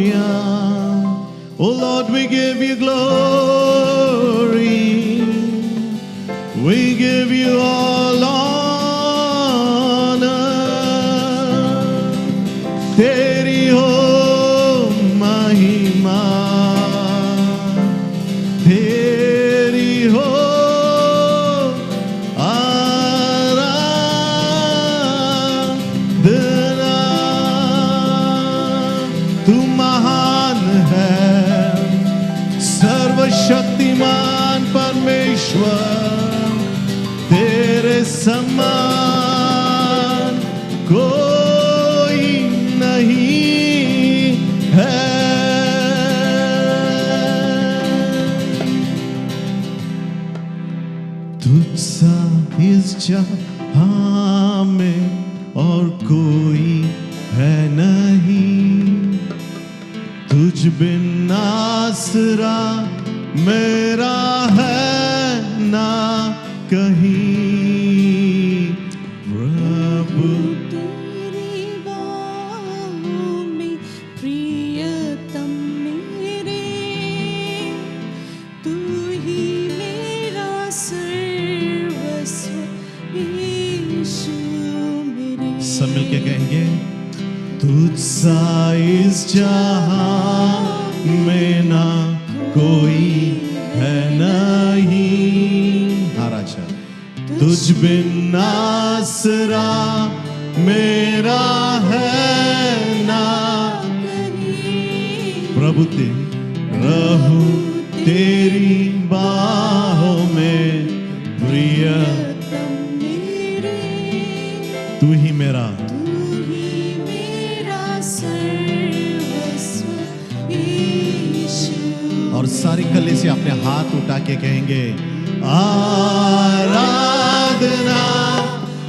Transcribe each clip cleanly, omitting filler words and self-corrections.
Hallelujah. Oh Lord, we give you glory. We give you all honor. Teri ho mahima. Teri ho aradhana. Tu mahan hai, सर्वशक्तिमान परमेश्वर, तेरे समान कोई नहीं है। तुझसा इस जहां में और कोई है नहीं, तुझ बिन आसरा मेरा है ना कहीं। प्रभु तेरी बाहों में प्रियतम मेरे, तू ही मेरा सर्वस्व यीशु मेरे। सब मिलके कहेंगे, तुझसा इस जहां में ना कोई है नहीं। हाँ राजा, तुझ बिन आसरा मेरा है ना कहीं। प्रभु रहूं तेरी बाहों में प्रियतम मेरे, तू ही मेरा। तू ही मेरा सर्वस्व यीशु। और सारी कली से अपने हाथ उठा के कहेंगे, आराधना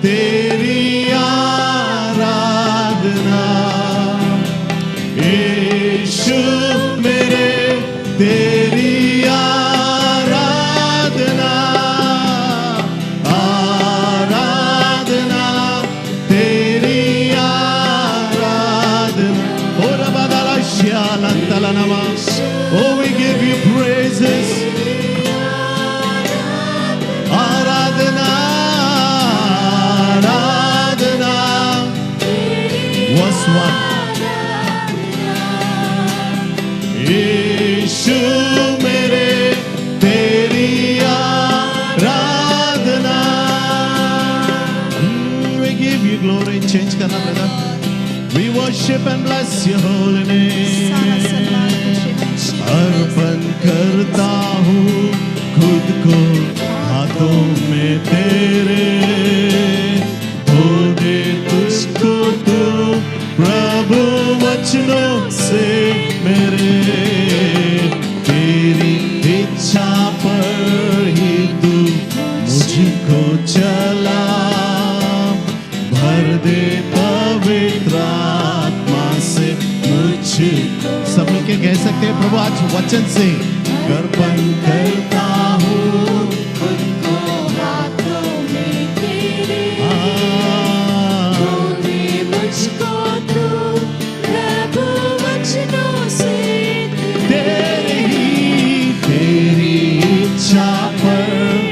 तेरी आराधना, यीशु मेरे तेरी आराधना, आराधना तेरी आराधना। ओ रबादाला श्यालंतलनमा, oh we give you praises. Aradhana Aradhana was one. यीशु मेरे तेरी आराधना। We give you glory. Change करना brother. We worship and bless your holy सारा सम्मान name. तुझे बख्शे। अर्पण करता हूँ खुद को हाथों में तेरे, धो दे तुझको तू प्रभु वचनों से मेरे। तेरी इच्छा पर ही तू मुझको चला, भर दे पवित्र आत्मा से मुझको। सब लोग के कह सकते हैं, प्रभु आज वचन से अर्पण करता हूँ खुद को हाथों में तेरे, धो दे मुझको तू प्रभु वचनों से तेरी तेरी इच्छा पर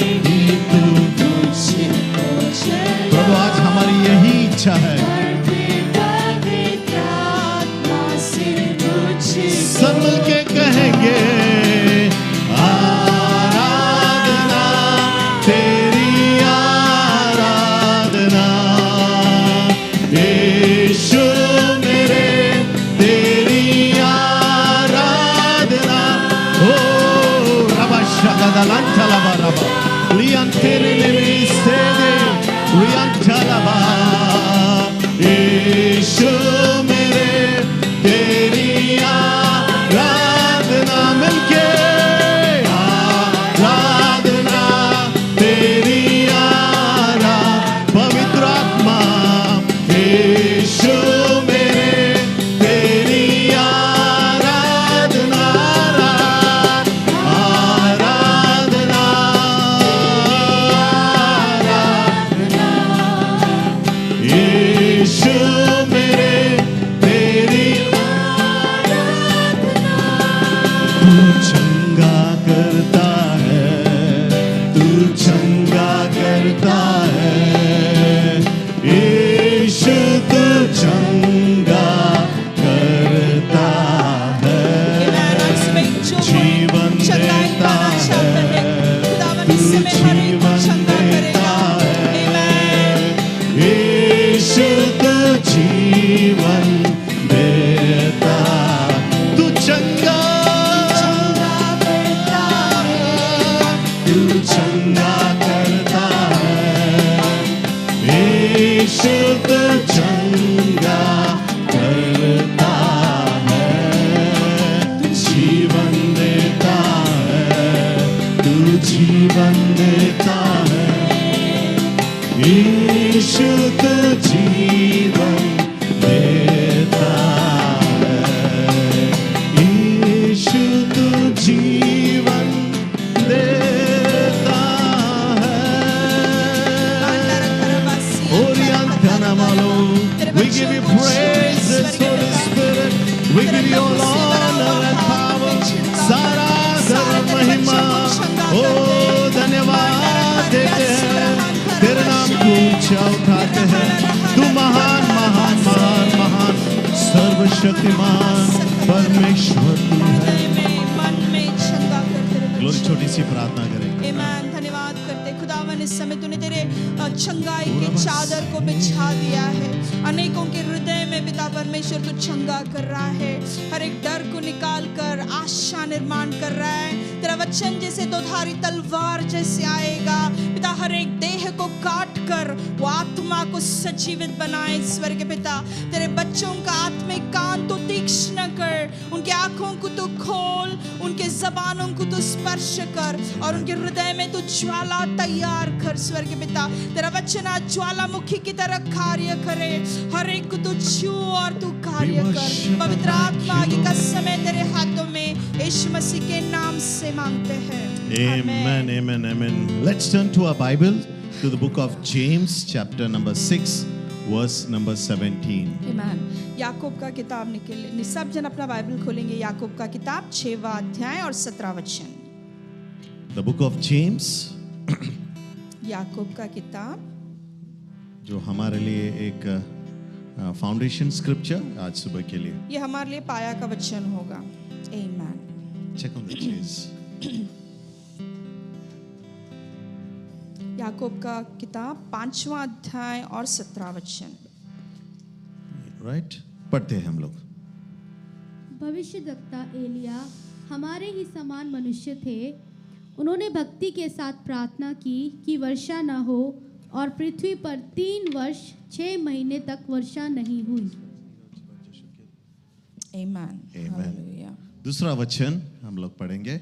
ही तू। मुझको चला। प्रभु आज हमारी यही इच्छा है। सब मिलके कहेंगे, आराधना तेरी आराधना, यीशु मेरे तेरी आराधना। ओ रबा शगदलंतलबा रबा लियंतेरेलेमी सेदे लियंतलबा, यीशु मेरे तेरी आराधना। मिलके आराधना तेरी आराधना, पवित्र आत्मा यीशु मेरे तेरी आराधना, आराधना आराधना। We give you all honor and power. सारा धर्म महिमा ओ धन्यवाद देते हैं, तेरे नाम को ऊंचा उठाते हैं। तू महान महान महान महान सर्वशक्तिमान परमेश्वर तू है। मन में चंगा कर तेरे ग्लोरी, बच्चे। छोटी सी प्रार्थना करेंगे। आमीन। धन्यवाद करते खुदावन, इस समय तूने तेरे चंगाई की चादर को बिछा दिया है। अनेकों के हृदय में पिता परमेश्वर तू चंगा कर रहा है। हर एक डर को निकाल कर आशा निर्माण कर रहा है। तेरा वचन जैसे दोधारी तलवार जैसे आएगा पिता, हर एक देह को काट कर वो आत्मा को सजीवित बनाए। ईश्वर के पिता, तेरे बच्चों का आत्मिक कान तो तीक्ष्ण कर, उनके आंखों को तो खोल, उनके जबानों को तो स्पर्श कर और उनके हृदय में तो ज्वाला तैयार कर। स्वर्ग के पिता, तेरा वचन आज ज्वालामुखी की तरह कार्य करे, हर एक को तू छू और तू कार्य कर। पवित्र आत्मा आगे का समय तेरे हाथों में यीशु मसीह के नाम से मांगते हैं। Amen, amen, amen. Let's turn to our Bible to the book of James, chapter number 6, verse number 17. आमीन। याकूब का किताब निकले, सब जन अपना बाइबल खोलेंगे। याकूब का किताब 6वां अध्याय और 17 वचन। The book of James, याकूब का किताब, जो हमारे लिए एक फाउंडेशन स्क्रिप्चर आज सुबह के लिए। ये हमारे लिए पाया का वचन होगा। आमीन। Check on the chairs. याकूब का किताब 5वां अध्याय और 17 वचन। Right? पढ़ते हैं हम लोग। भविष्यद्वक्ता एलिया हमारे ही समान मनुष्य थे। उन्होंने भक्ति के साथ प्रार्थना की कि वर्षा न हो, और पृथ्वी पर 3 वर्ष 6 महीने तक वर्षा नहीं हुई। आमीन। हालेलुया। दूसरा वचन हम लोग पढ़ेंगे,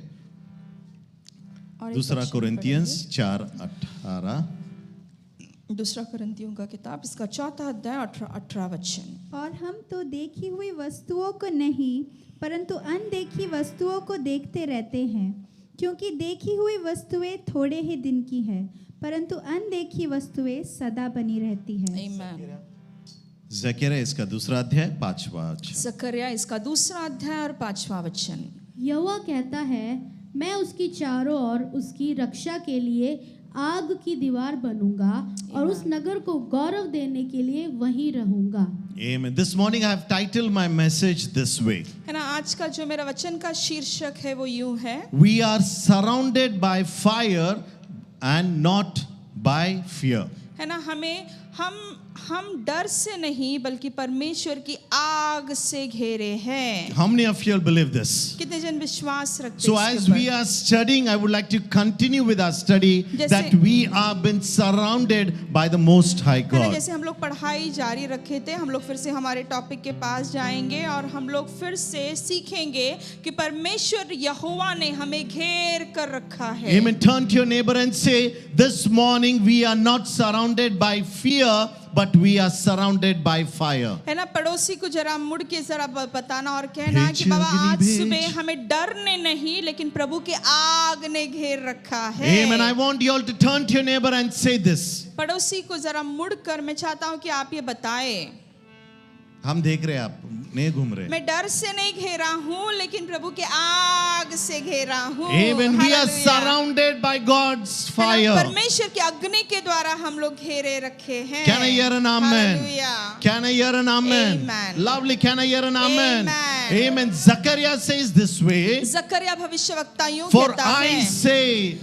और दूसरा कोरिन्थियंस 4:18। दूसरा कोरिन्थियों का किताब, इसका 4था अध्याय 18 वचन। और हम तो देखी हुई वस्तुओं को नहीं परंतु अनदेखी वस्तुओं को देखते रहते हैं, क्योंकि देखी हुई वस्तुएं थोड़े ही दिन की है परंतु अनदेखी वस्तुएं सदा बनी रहती हैं। आमीन। जकरिया इसका दूसरा अध्याय 5वां वचन। जकरिया इसका दूसरा अध्याय और 5वां वचन। यहोवा कहता है, मैं उसकी चारों ओर उसकी रक्षा के लिए आग की दीवार बनूंगा और उस नगर को गौरव देने के लिए वहीं रहूंगा। Amen. This morning I have titled my message this way. है ना, आज का जो मेरा वचन का शीर्षक है वो यूं है, We are surrounded by fire and not by fear. है ना, हम डर से नहीं बल्कि परमेश्वर की आग से घेरे हैं। How many of you believe this? कितने जन विश्वास रखते So हैं as इसके we ऊपर? are studying, I would like to continue with our study that we are been surrounded by the Most High है ना, God. जैसे हम लोग पढ़ाई जारी रखे थे, हम लोग फिर से हमारे टॉपिक के पास जाएंगे और हम लोग फिर से सीखेंगे कि परमेश्वर यहोवा ने हमें घेर कर रखा है। Amen. Turn to your neighbor and say, this morning we are not surrounded by fear, but we are surrounded by fire. है ना, पड़ोसी को जरा मुड़ के जरा बताना और कहना भेज कि बाबा अग्नि आज भेज। सुबह हमें डर ने नहीं लेकिन प्रभु के आग ने घेर रखा है। Amen. I want you all to turn to your neighbor and say this. पड़ोसी को जरा मुड़कर मैं चाहता हूं कि आप ये बताएं, हम देख रहे हैं, आप नहीं घूम रहे। मैं डर से नहीं घेरा हूं लेकिन प्रभु के आग से घेरा हूं। Amen. We are hallelujah. surrounded by God's है ना, fire. परमेश्वर की अग्नि के द्वारा हम लोग घेरे रखे हैं। Can I hear an amen? Hallelujah. Can I hear an amen? Amen. Lovely. Can I hear an amen? Amen. Amen. Zechariah says this way, जकरिया भविष्यवक्ता यूं for कहता I है, say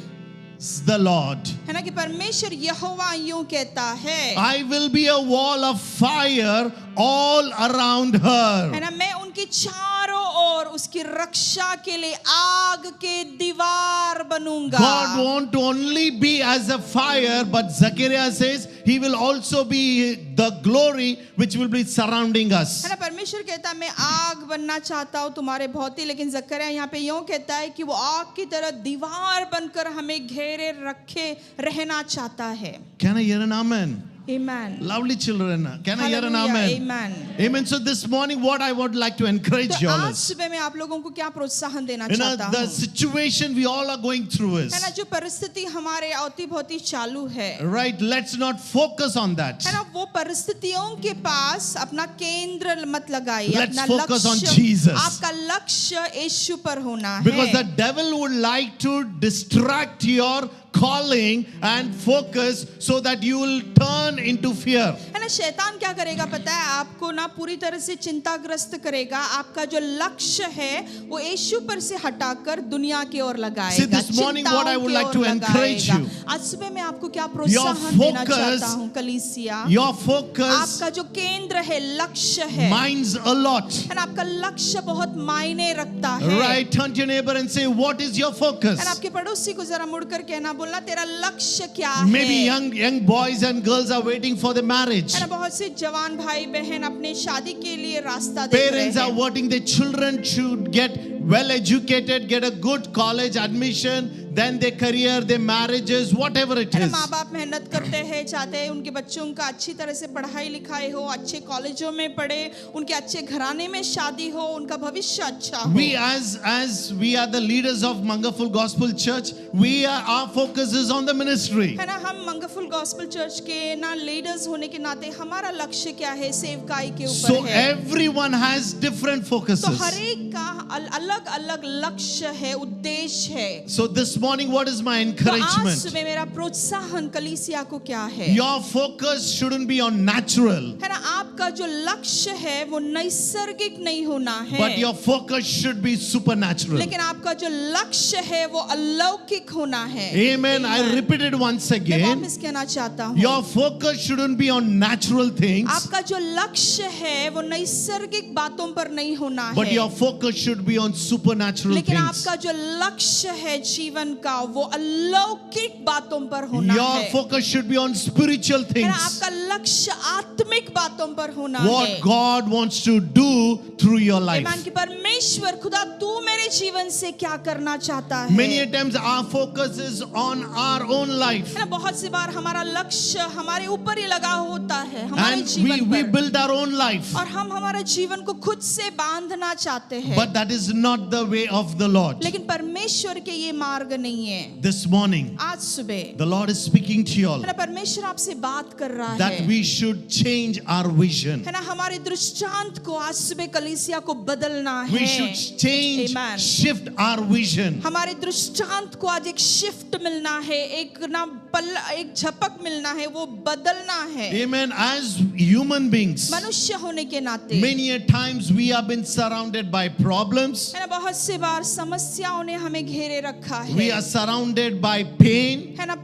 the Lord, है ना, कि परमेश्वर यहोवा यूं कहता है, I will be a wall of fire all around है her. ना, मैं उनकी चारों ओर उसकी रक्षा के लिए आग के दीवार बनूंगा। God won't only be as a fire, but Zechariah says he will also be the glory which will be surrounding us. है ना, परमेश्वर कहता है मैं आग बनना चाहता हूँ तुम्हारे भौती, लेकिन जकरिया यहाँ पे यूं कहता है कि वो आग की तरह दीवार बनकर हमें घेरे रखे रहना चाहता है। Can I hear an amen? Amen. Lovely children. Can I hear an Hallelujah. amen? Amen. Amen. So this morning, what I would like to encourage तो you all आज is, सुबह मैं आप लोगों को क्या प्रोत्साहन देना you know, चाहता the हूँ, situation we all are going through is, है ना, जो परिस्थिति हमारे अति भौती चालू है right? Let's not focus on that. है ना, वो परिस्थितियों के पास अपना केंद्र मत लगाइए, Let's अपना focus on लक्ष्य, Jesus. आपका लक्ष्य यीशु पर होना Because the है, devil would like to distract your calling and focus so that you will turn into fear. है ना। शैतान क्या करेगा पता है, आपको ना पूरी तरह से चिंताग्रस्त करेगा, आपका जो लक्ष्य है वो यीशु पर से हटाकर दुनिया की ओर लगाएगा। See, this morning what I would like to encourage you, आज सुबह मैं आपको क्या प्रोत्साहन देना चाहता हूँ, कलीसिया, your focus आपका जो केंद्र है, लक्ष्य है, minds a lot. है ना, आपका लक्ष्य बहुत मायने रखता है। Right? Turn to your neighbor and say, what is your focus? है ना, आपके पड़ोसी को जरा मुड़कर कहना, बोलना तेरा लक्ष्य क्या है। Maybe young boys and girls are waiting for the marriage. है ना, बहुत से जवान भाई बहन अपने शादी के लिए रास्ता देख रहे Parents are हैं। wanting their children should get well educated, get a good college admission, then their career, their marriages, whatever it है ना, is. माँ बाप मेहनत करते हैं, चाहते हैं उनके बच्चों का अच्छी तरह से पढ़ाई लिखाई हो, अच्छे कॉलेजों में पढ़े, उनके अच्छे घराने में शादी हो, उनका भविष्य अच्छा हो। We as we are the leaders of Mangaful Gospel Church, our focus is on the ministry. है ना, हम मंगफुल गॉस्पेल चर्च के ना लीडर्स होने के नाते हमारा लक्ष्य क्या है, सेवकाई के ऊपर So है। everyone has different तो focuses. हर एक का अलग अलग लक्ष्य है, उद्देश्य है। So this morning, what is my तो आज encouragement? सुबह मेरा प्रोत्साहन कलीसिया को क्या है, Your focus shouldn't be on natural, है ना, आपका जो लक्ष्य है वो नैसर्गिक नहीं होना है, but your focus should be supernatural. लेकिन आपका जो लक्ष्य है वो अलौकिक होना है। Amen. I repeat it once मैं again. वापस कहना चाहता हूँ, Your focus shouldn't be on natural things, आपका जो लक्ष्य है वो नैसर्गिक बातों पर नहीं होना but है, your focus should be on supernatural लेकिन things. आपका जो लक्ष्य है जीवन का वो अलौकिक बातों पर होना Your है, focus should be on spiritual है ना, things. आपका लक्ष्य आत्मिक बातों पर होना What है। God wants to do through your life. ईमान की परमेश्वर खुदा तू मेरे जीवन से क्या करना चाहता है। Many a times our focus is on our own life, है ना, बहुत सी बार हमारा लक्ष्य हमारे ऊपर ही लगा होता है, हमारे and जीवन we पर, build our own life. और हम हमारे जीवन को खुद से बांधना चाहते हैं, But that is not the way of the Lord. लेकिन परमेश्वर के ये मार्ग नहीं है। This morning, आज सुबह the Lord is speaking to you all है ना, परमेश्वर आपसे बात कर रहा that है, we should change our vision. है ना, हमारे दृष्टांत को आज सुबह कलीसिया को बदलना We है। should change, Amen. shift our vision. हमारे दृष्टांत को आज एक शिफ्ट मिलना है, एक ना पल, एक झपक मिलना है, वो बदलना है। Amen. As human beings, मनुष्य होने के नाते many a times we have been surrounded by problems. है ना, बहुत से बार समस्याओं ने हमें घेरे रखा है, We are surrounded by pain. है ना,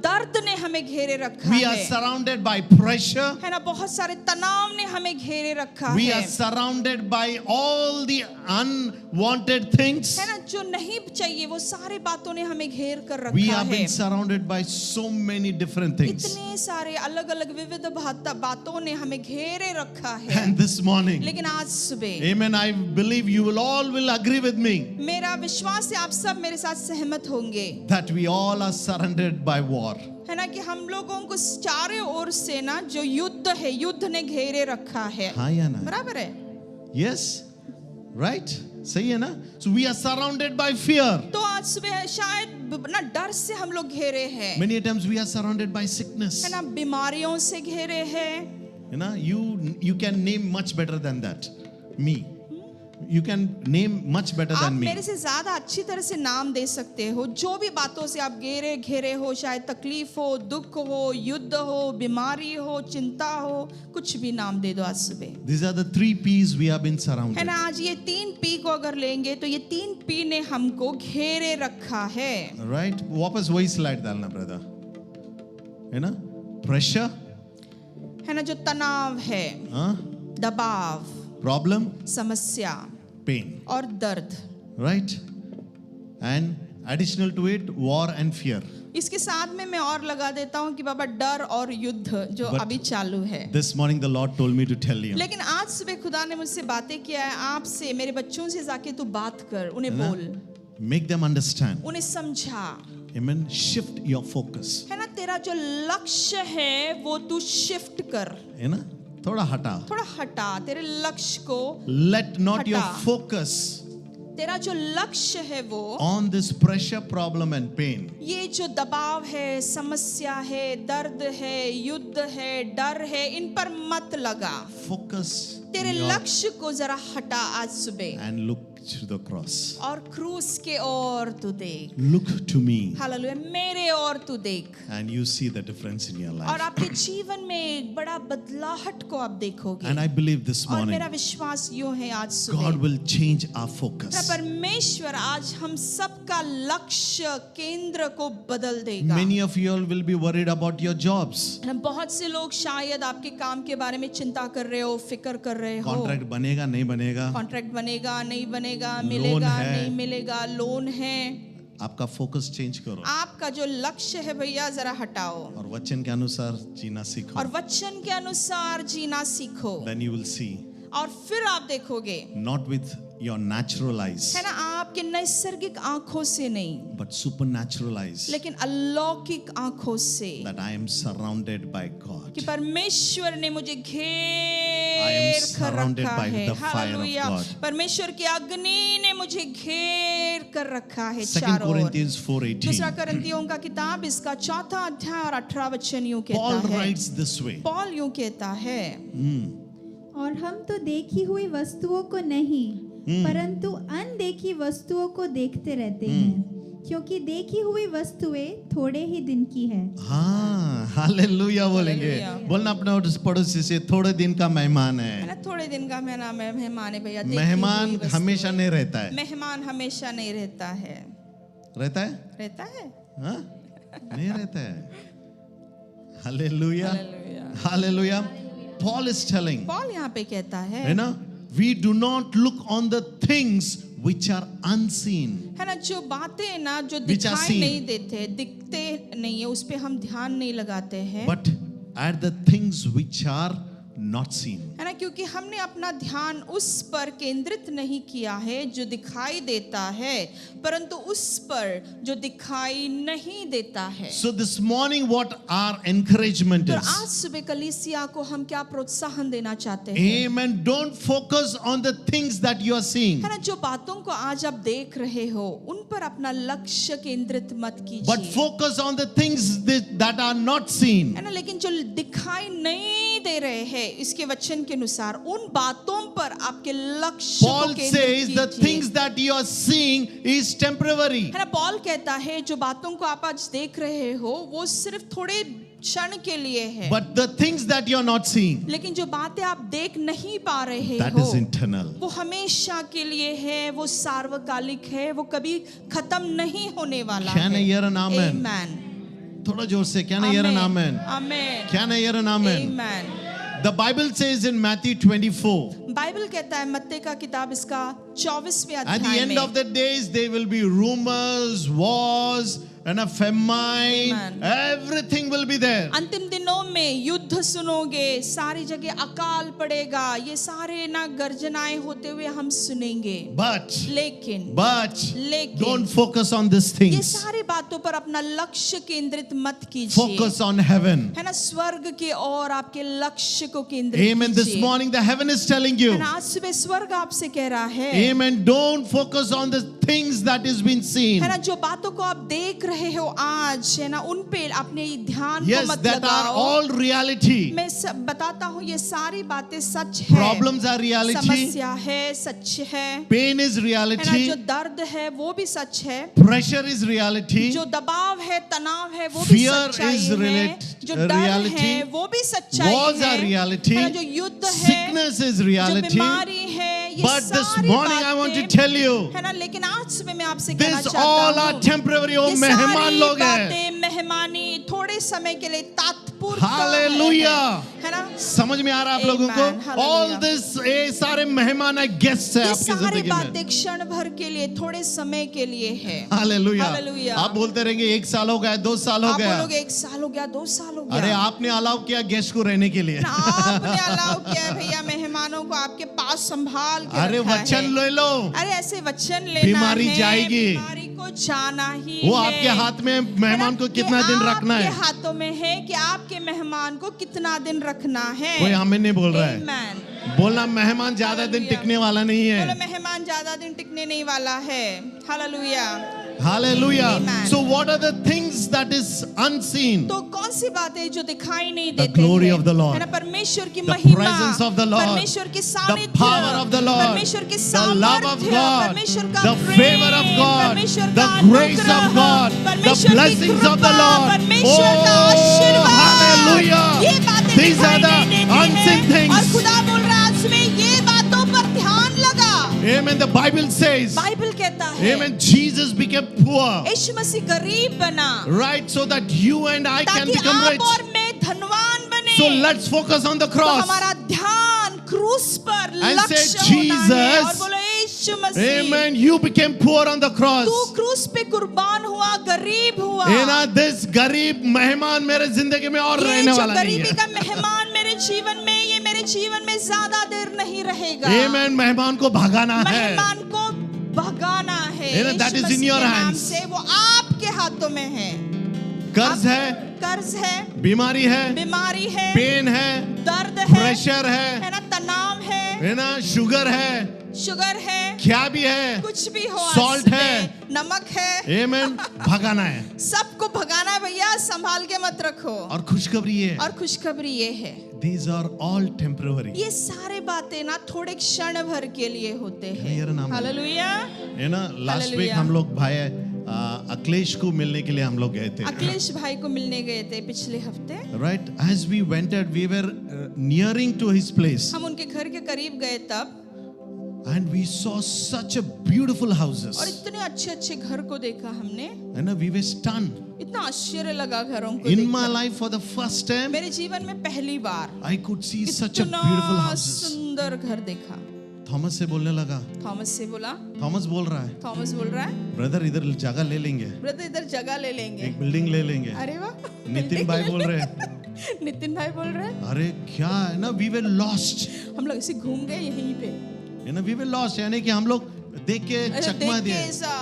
दर्द ने हमें घेरे रखा We are है, surrounded by pressure. है ना, बहुत सारे तनाव ने हमें घेरे रखा We है, are surrounded by all the unwanted things. है ना, जो नहीं चाहिए वो सारे बातों ने हमें घेर कर We रखा have है। been surrounded by so many different things. इतने सारे अलग अलग विविध बातों ने हमें घेरे रखा है, And this morning, लेकिन आज सुबह amen, I believe you will all will agree with me मेरा विश्वास है आप सब मेरे साथ सहमत होंगे, that we all are surrounded by war. है ना, कि हम लोगों को चारों ओर से ना जो युद्ध है, युद्ध ने घेरे रखा है। हाँ या ना? बराबर है। Yes? Right? सही है ना? So we are surrounded by fear. तो आज सुबह शायद ना डर से हम लोग घेरे हैं, Many times we are surrounded by sickness. है ना, बीमारियों से घेरे हैं, You know, you can name much better than that. Me. You can name much better आप than me. मेरे से ज्यादा अच्छी तरह से नाम दे सकते हो, जो भी बातों से आप घेरे हो, चाहे तकलीफ हो, दुख हो, युद्ध हो, बीमारी हो, चिंता हो, कुछ भी नाम दे दो आज सुबह। These are the 3 P's we have been है surrounded. ना, आज ये 3 P को अगर लेंगे तो ये 3 P ने हमको घेरे रखा है। Right? वापस वही स्लाइड डालना ब्रदर, है ना? प्रेशर, है ना, जो तनाव है, दबाव, प्रॉब्लम, समस्या पेन, और दर्द, right? And additional to it, war and fear. इसके साथ में मैं और लगा देता हूँ कि बाबा डर और युद्ध जो But अभी चालू है। This morning the Lord told me to tell you. लेकिन आज सुबह खुदा ने मुझसे बातें किया है, आपसे, मेरे बच्चों से जाके तू बात कर, उन्हें है ना? बोल, Make them understand. उन्हें समझा, Amen. Shift your focus. है ना, तेरा जो लक्ष्य है वो तू शिफ्ट कर, है ना, थोड़ा हटा. थोड़ा हटा तेरे लक्ष्य को. Let not your हटा. focus तेरा जो लक्ष्य है वो on this pressure, problem and pain. ये जो दबाव है, समस्या है, दर्द है, युद्ध है, डर है, इन पर मत लगा. Focus तेरे your- लक्ष्य को जरा हटा आज सुबह and look to the cross. और क्रूस के ओर तू देख. Look to me हालेलुया, मेरे ओर तू देख and you see the difference in your और life. आपके जीवन में एक बड़ा बदलाहट को आप देखोगे. And I believe this और morning मेरा विश्वास यूं है आज God सुबह will change our focus. परमेश्वर आज हम सबका लक्ष्य केंद्र को बदल देगा. Many of you all will be worried about your jobs. बहुत से लोग शायद आपके काम के बारे में चिंता कर रहे हो, फिक्र कर रहे हो. Contract बनेगा नहीं बनेगा, कॉन्ट्रैक्ट बनेगा नहीं बनेगा, लोन मिलेगा है. नहीं मिलेगा, लोन है. आपका फोकस चेंज करो आपका जो लक्ष्य है भैया जरा हटाओ और वचन के अनुसार जीना सीखो. और वचन के अनुसार जीना सीखो. Then you will see, और फिर आप देखोगे, not with your natural eyes, है ना, आपके नैसर्गिक आंखों से नहीं but supernatural eyes, लेकिन अलौकिक आंखों से, that I am surrounded by God. कि परमेश्वर ने मुझे I am घेर कर surrounded रखा by है. the fire of hallelujah, God. परमेश्वर की अग्नि ने मुझे घेर कर रखा है 2 चारों ओर. Corinthians दूसरा 4:18. करंथियों का किताब इसका 4 अध्याय और 18 वचन यूं Paul कहता है. writes this way. पौल यूं कहता है, और हम तो देखी हुई वस्तुओं को नहीं परंतु अनदेखी वस्तुओं को देखते रहते हैं, क्योंकि देखी हुई वस्तुएं थोड़े ही दिन की है. हाँ, हालेलुया बोलेंगे. हालेलुया. बोलना अपने पड़ोसी से, थोड़े दिन का मेहमान है है. ना, थोड़े दिन का मेहमान है भैया. देखी मेहमान हुई वस्तु. हमेशा नहीं रहता है. मेहमान हमेशा नहीं रहता है. रहता है? रहता है. हाँ? नहीं रहता है. Hallelujah. Hallelujah. Hallelujah. Paul is telling, Paul यहाँ पे कहता है है, ना, we do not look on the things which are unseen. है ना, जो बातें ना जो Which are दिखाई seen. नहीं देते, दिखते नहीं है, उस पे हम ध्यान नहीं लगाते हैं. But at the things which are not seen. है ना, क्योंकि हमने अपना ध्यान उस पर केंद्रित नहीं किया है जो दिखाई देता है, परंतु उस पर जो दिखाई नहीं देता है. So this morning what our encouragement तो is. आज सुबह कलीसिया को हम क्या प्रोत्साहन देना चाहते हैं? Amen. Don't focus on the things that you are seeing, है ना, जो बातों को आज आप देख रहे हो उन पर अपना लक्ष्य केंद्रित मत but कीजिए, focus on the things that are not seen. है ना, लेकिन जो दिखाई नहीं दे रहे हैं इसके वचन के अनुसार उन बातों पर आपके लक्ष्य को Paul केंद्रित says the कीजिए. things that you are seeing is temporary. है ना, पॉल कहता है जो बातों को आप आज देख रहे हो वो सिर्फ थोड़े क्षण के लिए है, But the things that you are not seeing, लेकिन जो बातें आप देख नहीं पा रहे that हो is eternal. वो हमेशा के लिए है, वो सार्वकालिक है, वो कभी खत्म नहीं होने वाला Can I है. hear an amen? Amen. थोड़ा जोर से, can I hear an amen? Amen. Can I hear an amen? Amen. The Bible says in Matthew 24, Bible कहता है मत्ती का किताब इसका 24वें at the अध्याय end में, of the days there will be rumors, wars, and a famine. Amen. Everything will be there. अंतिम दिनों में युद्ध सुनोगे, सारी जगह अकाल पड़ेगा, ये सारे ना गर्जनाएं होते हुए हम सुनेंगे. But लेकिन don't focus on these ये things. सारी बातों पर अपना लक्ष्य केंद्रित मत कीजिए. Focus on heaven. है ना, स्वर्ग की ओर आपके लक्ष्य को केंद्रित Amen. This कीजिए. morning the heaven is telling you. है ना, आज सुबह स्वर्ग आपसे कह रहा है, Amen. Don't focus on the things that is being seen. है ना, जो बातों को आप देख रहे हो आज, है ना, उन पे अपने ध्यान को Yes, मत that are लगाओ. all reality. मैं बताता हूँ ये सारी बातें सच है. Problems are reality. समस्या है, सच है. Pain is है ना, reality. जो दर्द है वो भी सच है. Pressure is reality. जो दबाव है, तनाव है, वो भी Fear सच्चाई is है. जो डर reality. है वो भी सच्चाई Wars है. are reality. है ना, जो युद्ध है, Sickness is जो reality. बीमारी है, ये But this सारी morning I want to बातें, tell you, है ना, लेकिन आज सुबह मैं आपसे कहना this चाहता all हूँ, are temporary. वो ये मेहमान सारी लोग हैं. बातें मेहमानी थोड़े समय के लिए तात्पुरता Hallelujah. है ना. समझ में आ रहा है आप लोगों Amen. को? All Hallelujah. this ये सारे मेहमान है, गेस्ट है ये आपकी सारी जिंदगी में. बातें क्षण भर के लिए, थोड़े समय के लिए है. हालेलुया. Hallelujah. आप बोलते रहेंगे 1 साल हो गया, 2 साल हो आप गया. बोलोगे 1 साल हो गया, 2 साल हो गया. अरे आपने अलाउ किया गेस्ट को रहने के लिए. ना, आपने अलाउ किया है भैया मेहमानों को आपके पास संभाल के अरे रखा वचन है. ले लो. अरे ऐसे वचन लेना बीमारी है, जाएगी. बीमारी को को जाना ही वो है। आपके हाथ में मेहमान को कितना दिन रखना है। आपके हाथों में है कि आपके मेहमान को कितना दिन रखना है। कोई हमें नहीं बोल रहा है। Amen। बोलना मेहमान ज्यादा दिन टिकने वाला नहीं बोलो है। मेहमान ज्यादा दिन टिकने नहीं वाला है। Hallelujah. Hallelujah. Amen। So what are the things that is unseen? तो कौन सी बातें जो दिखाई नहीं The देते glory हैं, of the Lord. है ना, परमेश्वर की The महिमा, presence of the Lord. परमेश्वर की The सानिध्य, power of the Lord. परमेश्वर की The love of सामर्थ्य, God. परमेश्वर का The Prem, favor of God. परमेश्वर The का grace of अनुग्रह, God. The परमेश्वर की blessings of the कृपा, Lord. परमेश्वर का Oh, आशीर्वाद, hallelujah. ये बातें These दिखाई are the नहीं देती unseen हैं। things. और खुदा बोल रहा है आज में ये बातों पर ध्यान लगा। Amen. The Bible says, Bible कहता है, Amen, Jesus became poor, यीशु मसीह गरीब बना right? So that you and I can ताकि become आप rich. और मैं धनवान बने। So let's focus on the तो cross. हमारा ध्यान क्रूस पर And लक्ष्य say, होना है। Jesus, और बोलो यीशु मसीह, Amen. You became poor on the cross. तू क्रूस पे कुर्बान हुआ, गरीब हुआ। This गरीब मेहमान मेरे जिंदगी में और ये रहने जो वाला नहीं गरीबी है। का मेहमान मेरे जीवन में, ये मेरे जीवन में ज्यादा देर नहीं रहेगा। Amen. मेहमान को भगाना है। मेहमान को भगाना है। Amen. That Yeshu is in Masih your के नाम hands. से वो आपके हाथों में है। कर्ज है, कर्ज है, बीमारी है, बीमारी है, पेन है, दर्द है, प्रेशर है ना, तनाव है ना, शुगर है, शुगर है, क्या भी है, कुछ भी हो, Salt है, नमक है, Amen. भगाना है। सबको भगाना है भैया, संभाल के मत रखो। और खुशखबरी ये है, और खुशखबरी ये है, These are all temporary. ये सारे बातें ना थोड़े क्षण भर के लिए होते मेरा नाम हैं। है। हालेलुया। है ना, लास्ट वीक Hallelujah. हम लोग भाई अखिलेश को मिलने के लिए हम लोग गए थे। अखिलेश भाई को मिलने गए थे पिछले हफ्ते। Right, as we went out, we were nearing to his place, हम उनके घर के करीब गए तब, and we saw such a beautiful और houses. इतने अच्छे अच्छे घर को देखा हमने, है ना, we were stunned. इतना आश्चर्य लगा घरों को In देखकर। my life, for the first time, मेरे जीवन में पहली बार I could see such a इतना beautiful houses. सुंदर घर देखा। थॉमस से बोलने लगा, थॉमस से बोला, थॉमस बोल रहा है, थॉमस बोल रहा है, ब्रदर इधर जगह ले लेंगे, ब्रदर इधर जगह ले लेंगे। एक बिल्डिंग ले लेंगे। अरे वाह, नितिन भाई बोल रहे हैं, नितिन भाई बोल रहे हैं, अरे क्या है ना, we were lost. हम लोग ऐसे घूम गए यहीं पे, है ना, we were lost, यानी कि हम लोग देख के ऐसे चकमा देख के दिए। ऐसा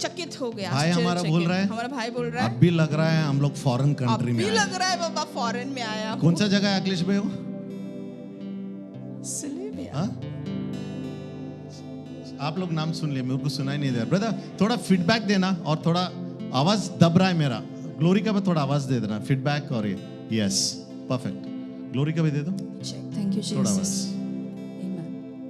चकित हो गया। भाई हमारा आश्चर्यचकित। बोल रहा है, हमारा भाई बोल रहा अब है, भी लग रहा है हम लोग फॉरेन अब कंट्री में भी आए। लग रहा है बाबा फॉरेन में आया हूँ। कौन सा जगह है अखिलेश भाई? वो इसलिए भी हाँ? आप लोग नाम सुन लिए, मेरे को सुनाई नहीं दे रहा। ब्रदर थोड़ा फीडबैक देना, और थोड़ा आवाज दब रहा है मेरा। ग्लोरी का भी थोड़ा आवाज दे देना, फीडबैक। और ये यस, परफेक्ट। ग्लोरी का भी दे दो थैंक यू थोड़ा जीसस। आवाज।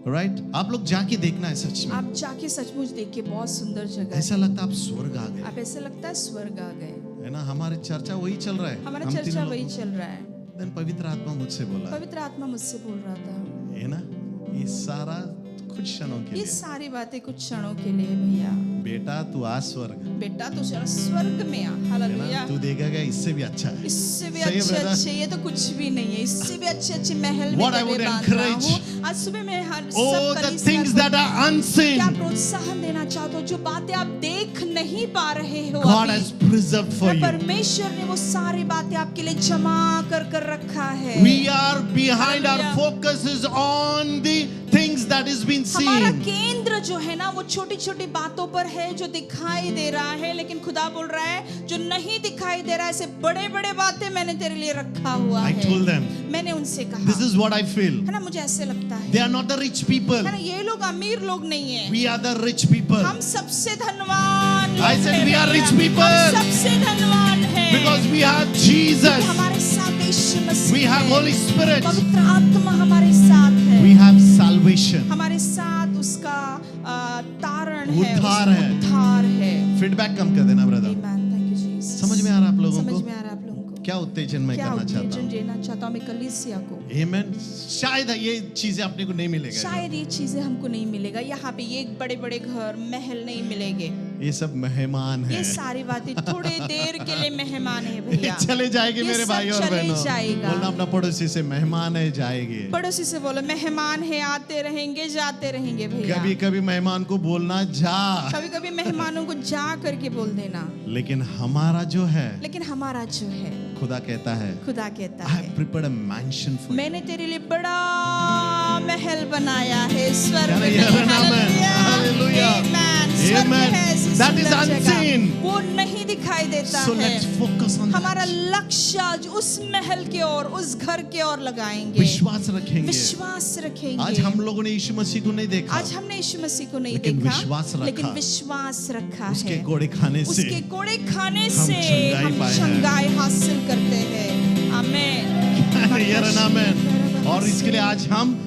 राइट, आप लोग जाके देखना है, सच में आप जाके सचमुच देखिए, बहुत सुंदर जगह ऐसा है। लगता है आप स्वर्ग आ गए। आप ऐसे लगता है स्वर्ग आ गए। है ना, हमारी चर्चा वही चल रहा है, हमारा हम चर्चा तीनों वही लोग। चल रहा है। देन पवित्र आत्मा मुझसे बोला, पवित्र आत्मा मुझसे बोल रहा था, है ना, ये सारा कुछ क्षणों के ये लिए। सारी बातें कुछ क्षणों के लिए भैया। बेटा तू आ स्वर्ग, बेटा तू जरा स्वर्ग में आ। है हालेलुया। ना, तू देखेगा इससे भी अच्छा है। इससे भी सही है, अच्छे brother? अच्छे, ये तो कुछ भी नहीं है, इससे भी अच्छे अच्छे महल में What I गले would बांध रहा encourage, हूँ। आज सुबह मैं हर Oh, सब the कलीसिया things को that are unseen, क्या प्रोत्साहन देना चाहते हो, जो बातें आप देख नहीं पा रहे हो God अभी। has preserved for you. परमेश्वर ने वो सारी बातें आपके लिए जमा कर रखा है। We are behind, our Hallelujah. focus is on the things that is been हमारा seen. केंद्र जो है ना, वो छोटी छोटी बातों पर है जो दिखाई दे रहा है, लेकिन खुदा बोल रहा है जो नहीं दिखाई दे रहा है, ऐसे बड़े बड़े बातें मैंने तेरे लिए रखा हुआ I है। told them, मैंने उनसे कहा, this is what I feel. है ना, मुझे ऐसे लगता है, They are not the rich people. है ना, ये लोग अमीर लोग नहीं है, We are the rich people. हम सबसे धनवान लोग I said हैं we are भैया। rich people. हम सबसे धनवान हैं Because we have Jesus. हमारे साथ यीशु मसीह We have है। Holy Spirit. पवित्र आत्मा हमारे साथ है। We have salvation. हमारे साथ उसका तारण है, उद्धार उसका है। उद्धार है। फीडबैक कम कर देना brother. Amen. Thank you, Jesus. समझ में आ रहा है आप लोगों समझ को? में आ रहा है आप लोगों को? क्या उत्तेजन मैं क्या करना चाहता उत्तेजन हूँ? देना चाहता हूँ मैं कलीसिया को? Amen. शायद ये चीजें अपने को नहीं मिलेगा। शायद ये चीजें हमको नहीं मिलेगा, यहाँ पे ये बड़े बड़े घर महल नहीं मिलेंगे। ये सब मेहमान है। ये सारी बातें थोड़े देर के लिए मेहमान है भैया। चले जाएंगे ये मेरे सब भाई और चले बहनों। जाएगा। बोलना अपना पड़ोसी से, मेहमान है जाएंगे। पड़ोसी से बोलो मेहमान है, आते रहेंगे जाते रहेंगे भैया। कभी कभी मेहमान को बोलना जा, कभी कभी मेहमानों को जा करके बोल देना, लेकिन हमारा जो है, लेकिन हमारा जो है, खुदा कहता है, खुदा कहता I है have prepared a mansion for you. मैंने तेरे लिए बड़ा महल बनाया है स्वर्ग Can I में। hear an amen? Hallelujah. Hallelujah. Amen. स्वर्ग Amen. है That is सुंदर जगह unseen. वो नहीं दिखाई देता So है। let's focus on हमारा that. लक्ष्य आज उस महल के ओर, उस घर के ओर लगाएंगे, विश्वास रखेंगे। विश्वास रखेंगे। आज हम लोगों ने यीशु मसीह को नहीं देखा, आज हमने यीशु मसीह को नहीं लेकिन देखा, विश्वास रखा। लेकिन विश्वास रखा उसके है। कोड़े खाने से उसके कोड़े खाने हम से चंगाई हम पाए हैं। चंगाई हासिल करते हैं। आमीन। आमेन। और इसके लिए आज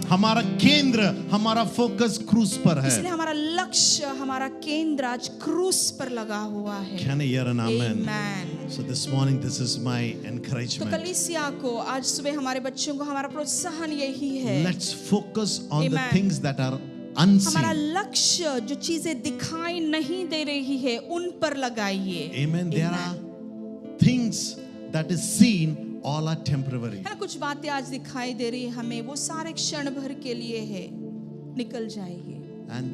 हमारा केंद्र, हमारा फोकस क्रूस पर है। इसलिए हमारा लक्ष्य, हमारा केंद्र आज क्रूस पर लगा हुआ है। Can I hear an amen? Amen। So this morning this is my तो encouragement. कलीसिया को आज सुबह हमारे बच्चों को हमारा प्रोत्साहन यही है। Let's focus on the Amen। things that are हमारा unseen. लक्ष्य जो चीजें दिखाई नहीं दे रही है उन पर लगाइए। Amen. There are things that is seen, all are temporary. है ना, कुछ बातें आज दिखाई दे रही है हमें, वो सारे क्षण भर के लिए है, निकल जाएगी। And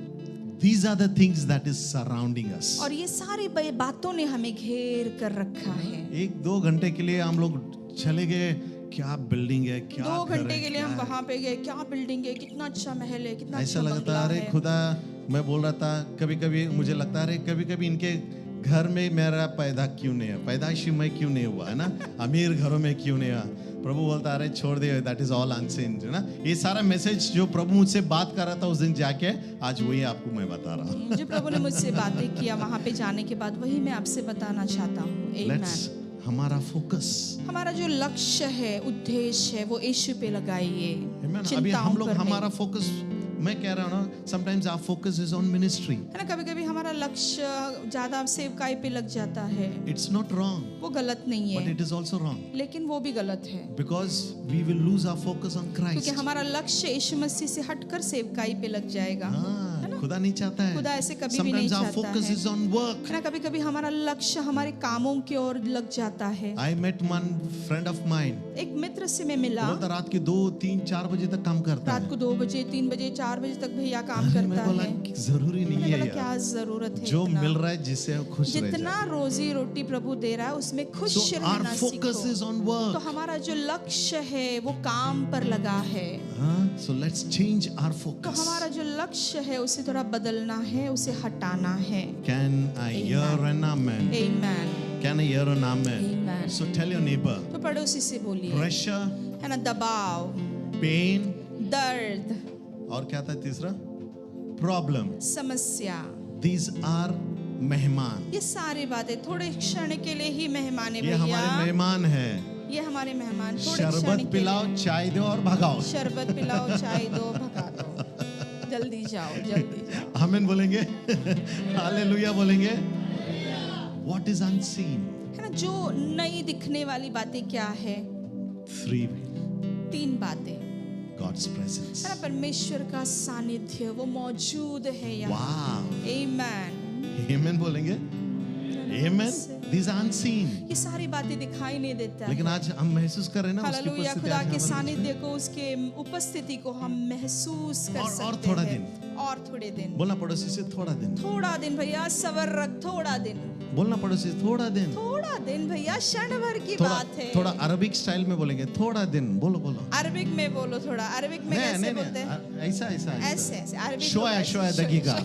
these are the things that is surrounding us. और ये सारी बातों ने हमें घेर कर रखा है। 1-2 घंटे के लिए हम लोग चले गए, क्या बिल्डिंग है, क्या 2 घर घंटे है, के लिए क्या हम है। वहां पे गए, क्या बिल्डिंग है, कितना अच्छा महल है, कितना ऐसा अच्छा लगता बंगला अरे है। खुदा, मैं बोल रहा था कभी कभी मुझे लगता है अरे कभी कभी इनके घर में मेरा पैदा क्यों नहीं है, पैदाइशी में क्यों नहीं हुआ है ना, अमीर घरों में क्यों नहीं हुआ। प्रभु बोलता अरे छोड़ दे, दैट इज ऑल अनसीन, है ना। ये सारा मैसेज जो प्रभु मुझसे बात कर रहा था उस दिन जाके, आज वही आपको मैं बता रहा हूँ। जो प्रभु ने मुझसे बातें किया वहां पे जाने के बाद, वही मैं आपसे बताना चाहता हूँ। लेट्स आमीन। हमारा फोकस, हमारा जो लक्ष्य है, उद्देश्य है, वो यीशु पे लगाइए। अभी चिंताओं हम लोग पर नहीं। हमारा फोकस, मैं कह रहा हूँ ना, sometimes our focus is on ministry. है ना, कभी कभी हमारा लक्ष्य ज्यादा सेवकाई पे लग जाता है। इट्स नॉट रॉन्ग, वो गलत नहीं बट है, इट इज ऑल्सो रॉन्ग, लेकिन वो भी गलत है, because we will lose our focus on क्योंकि क्राइस्ट। हमारा लक्ष्य यीशु मसीह से हटकर सेवकाई पे लग जाएगा। हाँ, खुदा नहीं चाहता है। खुदा ऐसे कभी भी नहीं Sometimes our चाहता focus है। is on work. है ना, कभी कभी हमारा लक्ष्य हमारे कामों की ओर लग जाता है। I met one friend of mine. एक मित्र से मैं मिला, बोलता रात के 2, 3, 4 बजे तक काम करता रात है। को 2 बजे, 3 बजे, 4 बजे तक भैया काम अरे करता मैं बोला है। कि जरूरी नहीं मैंने है बोला यार, क्या जरूरत है जो इतना? मिल रहा है जिससे वो खुश रह जितना जाए। रोजी रोटी प्रभु दे रहा है उसमें खुश So our रहना focus सीखो। is on तो work. हमारा जो लक्ष्य है वो काम पर लगा है। हाँ, so let's change our तो focus. हमारा जो लक्ष्य है उसे थोड़ा बदलना है, उसे हटाना है। Can I hear an amen? Amen। Can I hear an amen? Amen। So tell your neighbor, तो पड़ोसी से बोलिए, pressure, है ना, दबाव, pain, दर्द, और क्या था तीसरा? Problem. समस्या, These are मेहमान। ये सारी बातें थोड़े क्षण के लिए ही मेहमान है ये हमारे भैया। मेहमान है। ये हमारे मेहमान थोड़े क्षण शरबत के पिलाओ, लिए। चाय दो और भगाओ। शरबत पिलाओ, चाय दो, भगा दो, जल्दी जाओ, जल्दी जाओ। आमीन बोलेंगे, हालेलुया बोलेंगे। What is unseen? है ना, जो नई दिखने वाली बातें क्या है? 3, 3 बातें। God's presence. है ना, परमेश्वर का सानिध्य वो मौजूद है यहाँ। Wow. Amen। Amen बोलेंगे। Amen. These are unseen. ये सारी बातें दिखाई नहीं देता है। लेकिन आज हम महसूस कर रहे हैं ना उसकी हालेलुया, उपस्थिति। खुदा आज के हमारे बीच में। सानिध्य को, उसके उपस्थिति को हम महसूस कर और सकते थोड़ा हैं। दिन। और थोड़े दिन। बोलना पड़ोसी से थोड़ा दिन। थोड़ा दिन भैया, सबर रख, थोड़ा दिन। बोलना पड़ोसी से थोड़ा दिन। थोड़ा दिन भैया, क्षण भर की थोड़ा बात है। थोड़ा अरबिक स्टाइल में बोलेंगे, थोड़ा दिन। बोलो बोलो। अरबिक में बोलो थोड़ा। अरबिक में कैसे बोलते हैं? ऐसा ऐसा ऐसे ऐसे। अरबिक शोया में शोया दगीगा।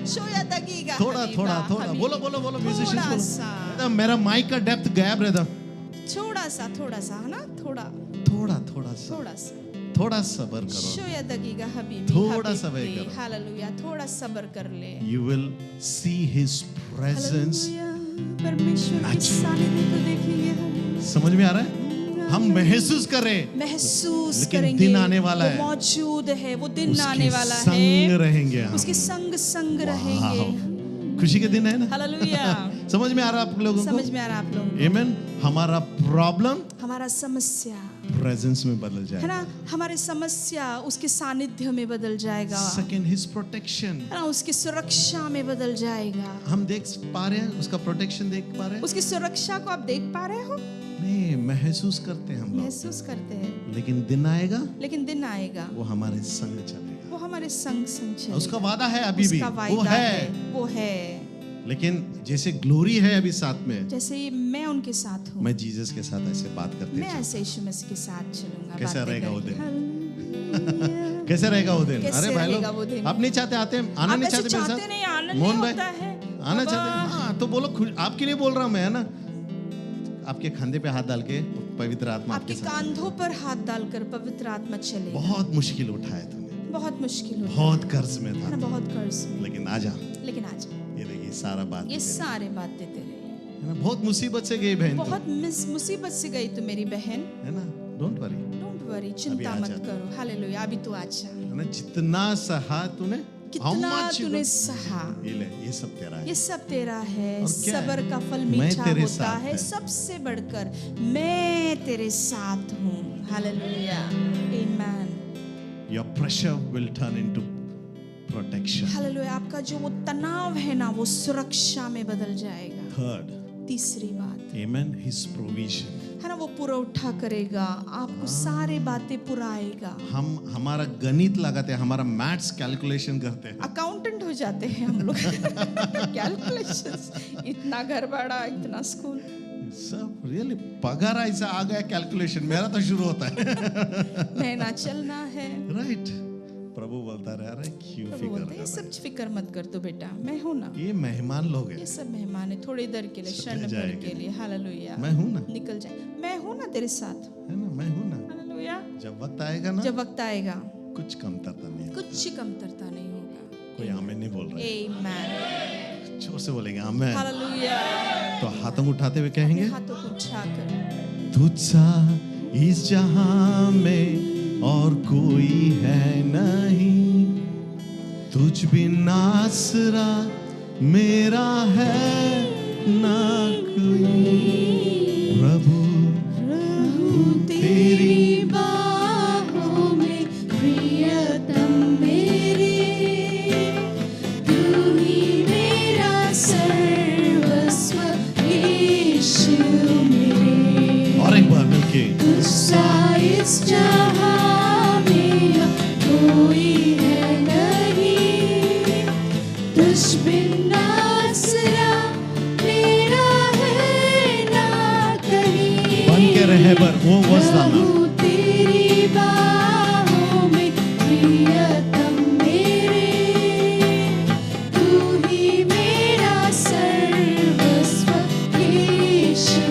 शोया दगीगा। थोड़ा हबीबा, थोड़ा थोड़ा हबीबी। बोलो बोलो बोलो म्यूजिशियंस थोड़ा बोलो। सा। एकदम मेरा माइक का डेप्थ गया ब्रदर। थोड़ा सा है ना, थोड़ा थोड़ा सा थोड़ा सा। थोड़ा सब्र करो। शोया दगीगा हबीबी, थोड़ा हबीबी। सब्र करो। हालेलुया, थोड़ा सब्र कर ले। You will see His presence. Hallelujah, परमेश्वर की Natural. सानिध्य को देखेंगे हम। समझ में आ रहा है? हम महसूस करें, महसूस लेकिन करेंगे दिन आने वाला वो है। मौजूद है, वो दिन उसके आने वाला संग है, रहेंगे हम। उसके संग वाह, रहेंगे। खुशी के दिन है ना? हालेलुया। समझ में आ रहा है आप लोगों को? समझ में आ रहा है आप लोगों को? Amen. हमारा प्रॉब्लम हमारा समस्या प्रेजेंस में बदल है जाएगा। ना, हमारी समस्या उसके सानिध्य में बदल जाएगा। Second, his protection. है ना, उसकी सुरक्षा में बदल जाएगा। हम देख पा रहे हैं उसका प्रोटेक्शन, देख पा रहे हैं? उसकी सुरक्षा को आप देख पा रहे हो? नहीं, महसूस करते हैं हम लोग। महसूस करते हैं, लेकिन दिन आएगा, लेकिन दिन आएगा वो हमारे संग चलेगा। वो हमारे संग चलेगा। उसका वादा है अभी भी, उसका वो वायदा है। वो है। लेकिन जैसे ग्लोरी है अभी साथ में, जैसे ही मैं उनके साथ हूँ, मैं जीसस के साथ ऐसे बात करते मैं चलूं। ऐसे यीशु मसीह के साथ चलूंगा। कैसा बातें रहेगा वो करके। दिन? हालेलुया। कैसे रहेगा वो दिन? कैसे अरे भाई रहेगा लोग, वो दिन? आप नहीं चाहते आते, आना आप नहीं ऐसे चाहते मेरे चाहते साथ? नहीं, आनंद नहीं मोहन भाई, होता है। आना चाहते हैं? हाँ, तो बोलो आपके लिए बोल रहा हूं मैं, है ना? आपके खांधे पे हाथ डाल के पवित्र आत्मा आपके आपके साथ। कांधों पर हाथ डालकर पवित्र आत्मा चले। बहुत मुश्किल उठाया तूने, बहुत मुश्किल होता बहुत कर्ज में है था, ना, बहुत कर्ज में, लेकिन आजा, लेकिन आज ये देखिए सारा बात ये तेरे, सारे बात देते रहे। है ना? बहुत मुसीबत से गई बहन तू, बहुत मुसीबत से गई तू मेरी बहन। है ना? डोंट वरी, डोंट वरी, चिंता अभी मत आजा। करो। हालेलुया, अभी तू आजा। है ना? जितना सहा तूने, how कितना much you तूने got- सहा, ये ले, ये सब तेरा है। ये सब तेरा है। और क्या है? सबर का फल मैं मीठा तेरे होता साथ है, है। सबसे बढ़कर मैं तेरे साथ हूँ। हालेलुया, आमीन। Your pressure will turn into protection. Hallelujah, आपका जो वो तनाव है ना, वो सुरक्षा में बदल जाएगा। Third, तीसरी बात amen, his provision. है ना, वो पूरा उठा करेगा, आपको सारे बातें पुराएगा। हम हमारा गणित लगाते हैं, हमारा मैथ्स कैलकुलेशन करते हैं, अकाउंटेंट हो जाते हैं हम लोग। कैलकुलेशंस, इतना घर भाड़ा, इतना स्कूल। सब रियली पगार ऐसा आ गया कैलकुलेशन, मेरा तो शुरू होता है। महीना चलना है। राइट, प्रभु बोलता रहा, अरे क्यों प्रभु फिक्र बोलते हैं, कर ये रहे सब फिक्र मत कर तू बेटा, मैं हूँ ना। हो? ये मेहमान लोग हैं, ये सब मेहमान है, थोड़ी देर के लिए, चले क्षण भर जाएंगे। के लिए। हालेलुया, मैं हूं ना, निकल जाए। मैं हूँ ना तेरे साथ। है ना? मैं हूं ना, हालेलुया, जब वक्त आएगा ना, जब वक्त आएगा कुछ कमतरता नहीं है। कुछ कमतरता नहीं होगा। कोई आमेन नहीं बोल रहा आमीन, है, जोर से बोलेंगे आमेन। हालेलुया। तो हाथों को उठाते हुए कहेंगे, हाथों को उठाकर, तुझसा इस जहां में और कोई है नहीं, तुझ बिन आसरा मेरा है ना कोई, प्रभु तेरी बाहों में प्रियतम मेरे, तू ही मेरा सर्वस्व यीशु मेरे। और एक बार मिलके, तुझसा इस जहां में कोई है नहीं, तुझ बिन आसरा मेरा है ना कहीं। बन के रहे बर वो वजदाना, प्रभु तेरी बाहों में प्रियतम मेरे, तू ही मेरा सर्वस्व यीशु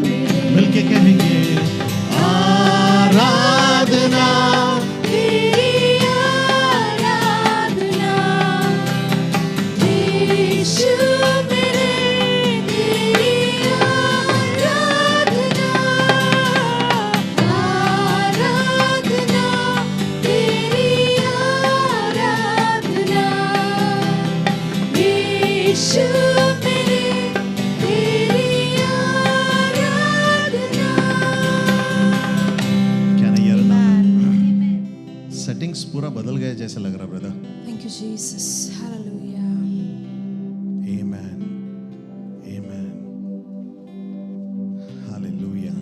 मेरे। मिलके कहेंगे, आराधना तेरी आराधना, यीशु मेरे, तेरी आराधना, आराधना, तेरी आराधना, यीशु मेरे, तेरी आराधना। क्या नहीं यार? आमीन। सेटिंग्स पूरा बदल गए जैसे लग रहा brother. Thank you Jesus, hallelujah. Amen. Amen. Hallelujah.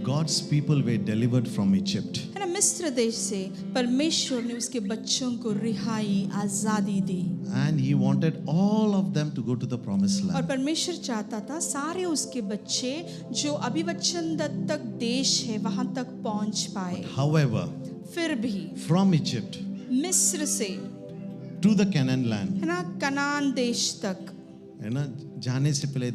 God's people were delivered from Egypt. है ना, मिस्र देश से परमेश्वर ने उसके बच्चों को रिहाई, आजादी दी। And he wanted all of them to go to the promised और land. परमेश्वर चाहता था सारे उसके बच्चे जो अभिवचन दत्तक देश है वहां तक पहुंच पाए। However, फिर भी from Egypt मिस्र से, to the Canaan land, है ना, कनान देश तक, है ना, जाने से पहले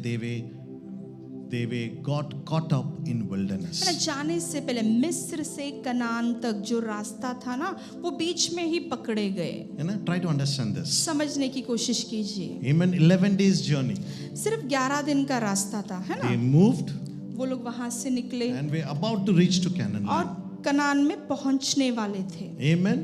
they got caught up in है ना, wilderness. जाने से पहले मिस्र से कनान तक जो रास्ता था ना, वो बीच में ही पकड़े गए। है ना? Try to understand this. समझने की कोशिश कीजिए। Amen. 11 days journey. सिर्फ 11 दिन का रास्ता था, है They ना। moved वो लोग वहां से निकले and were about to reach to Canaan और land. कनान में पहुंचने वाले थे, Amen.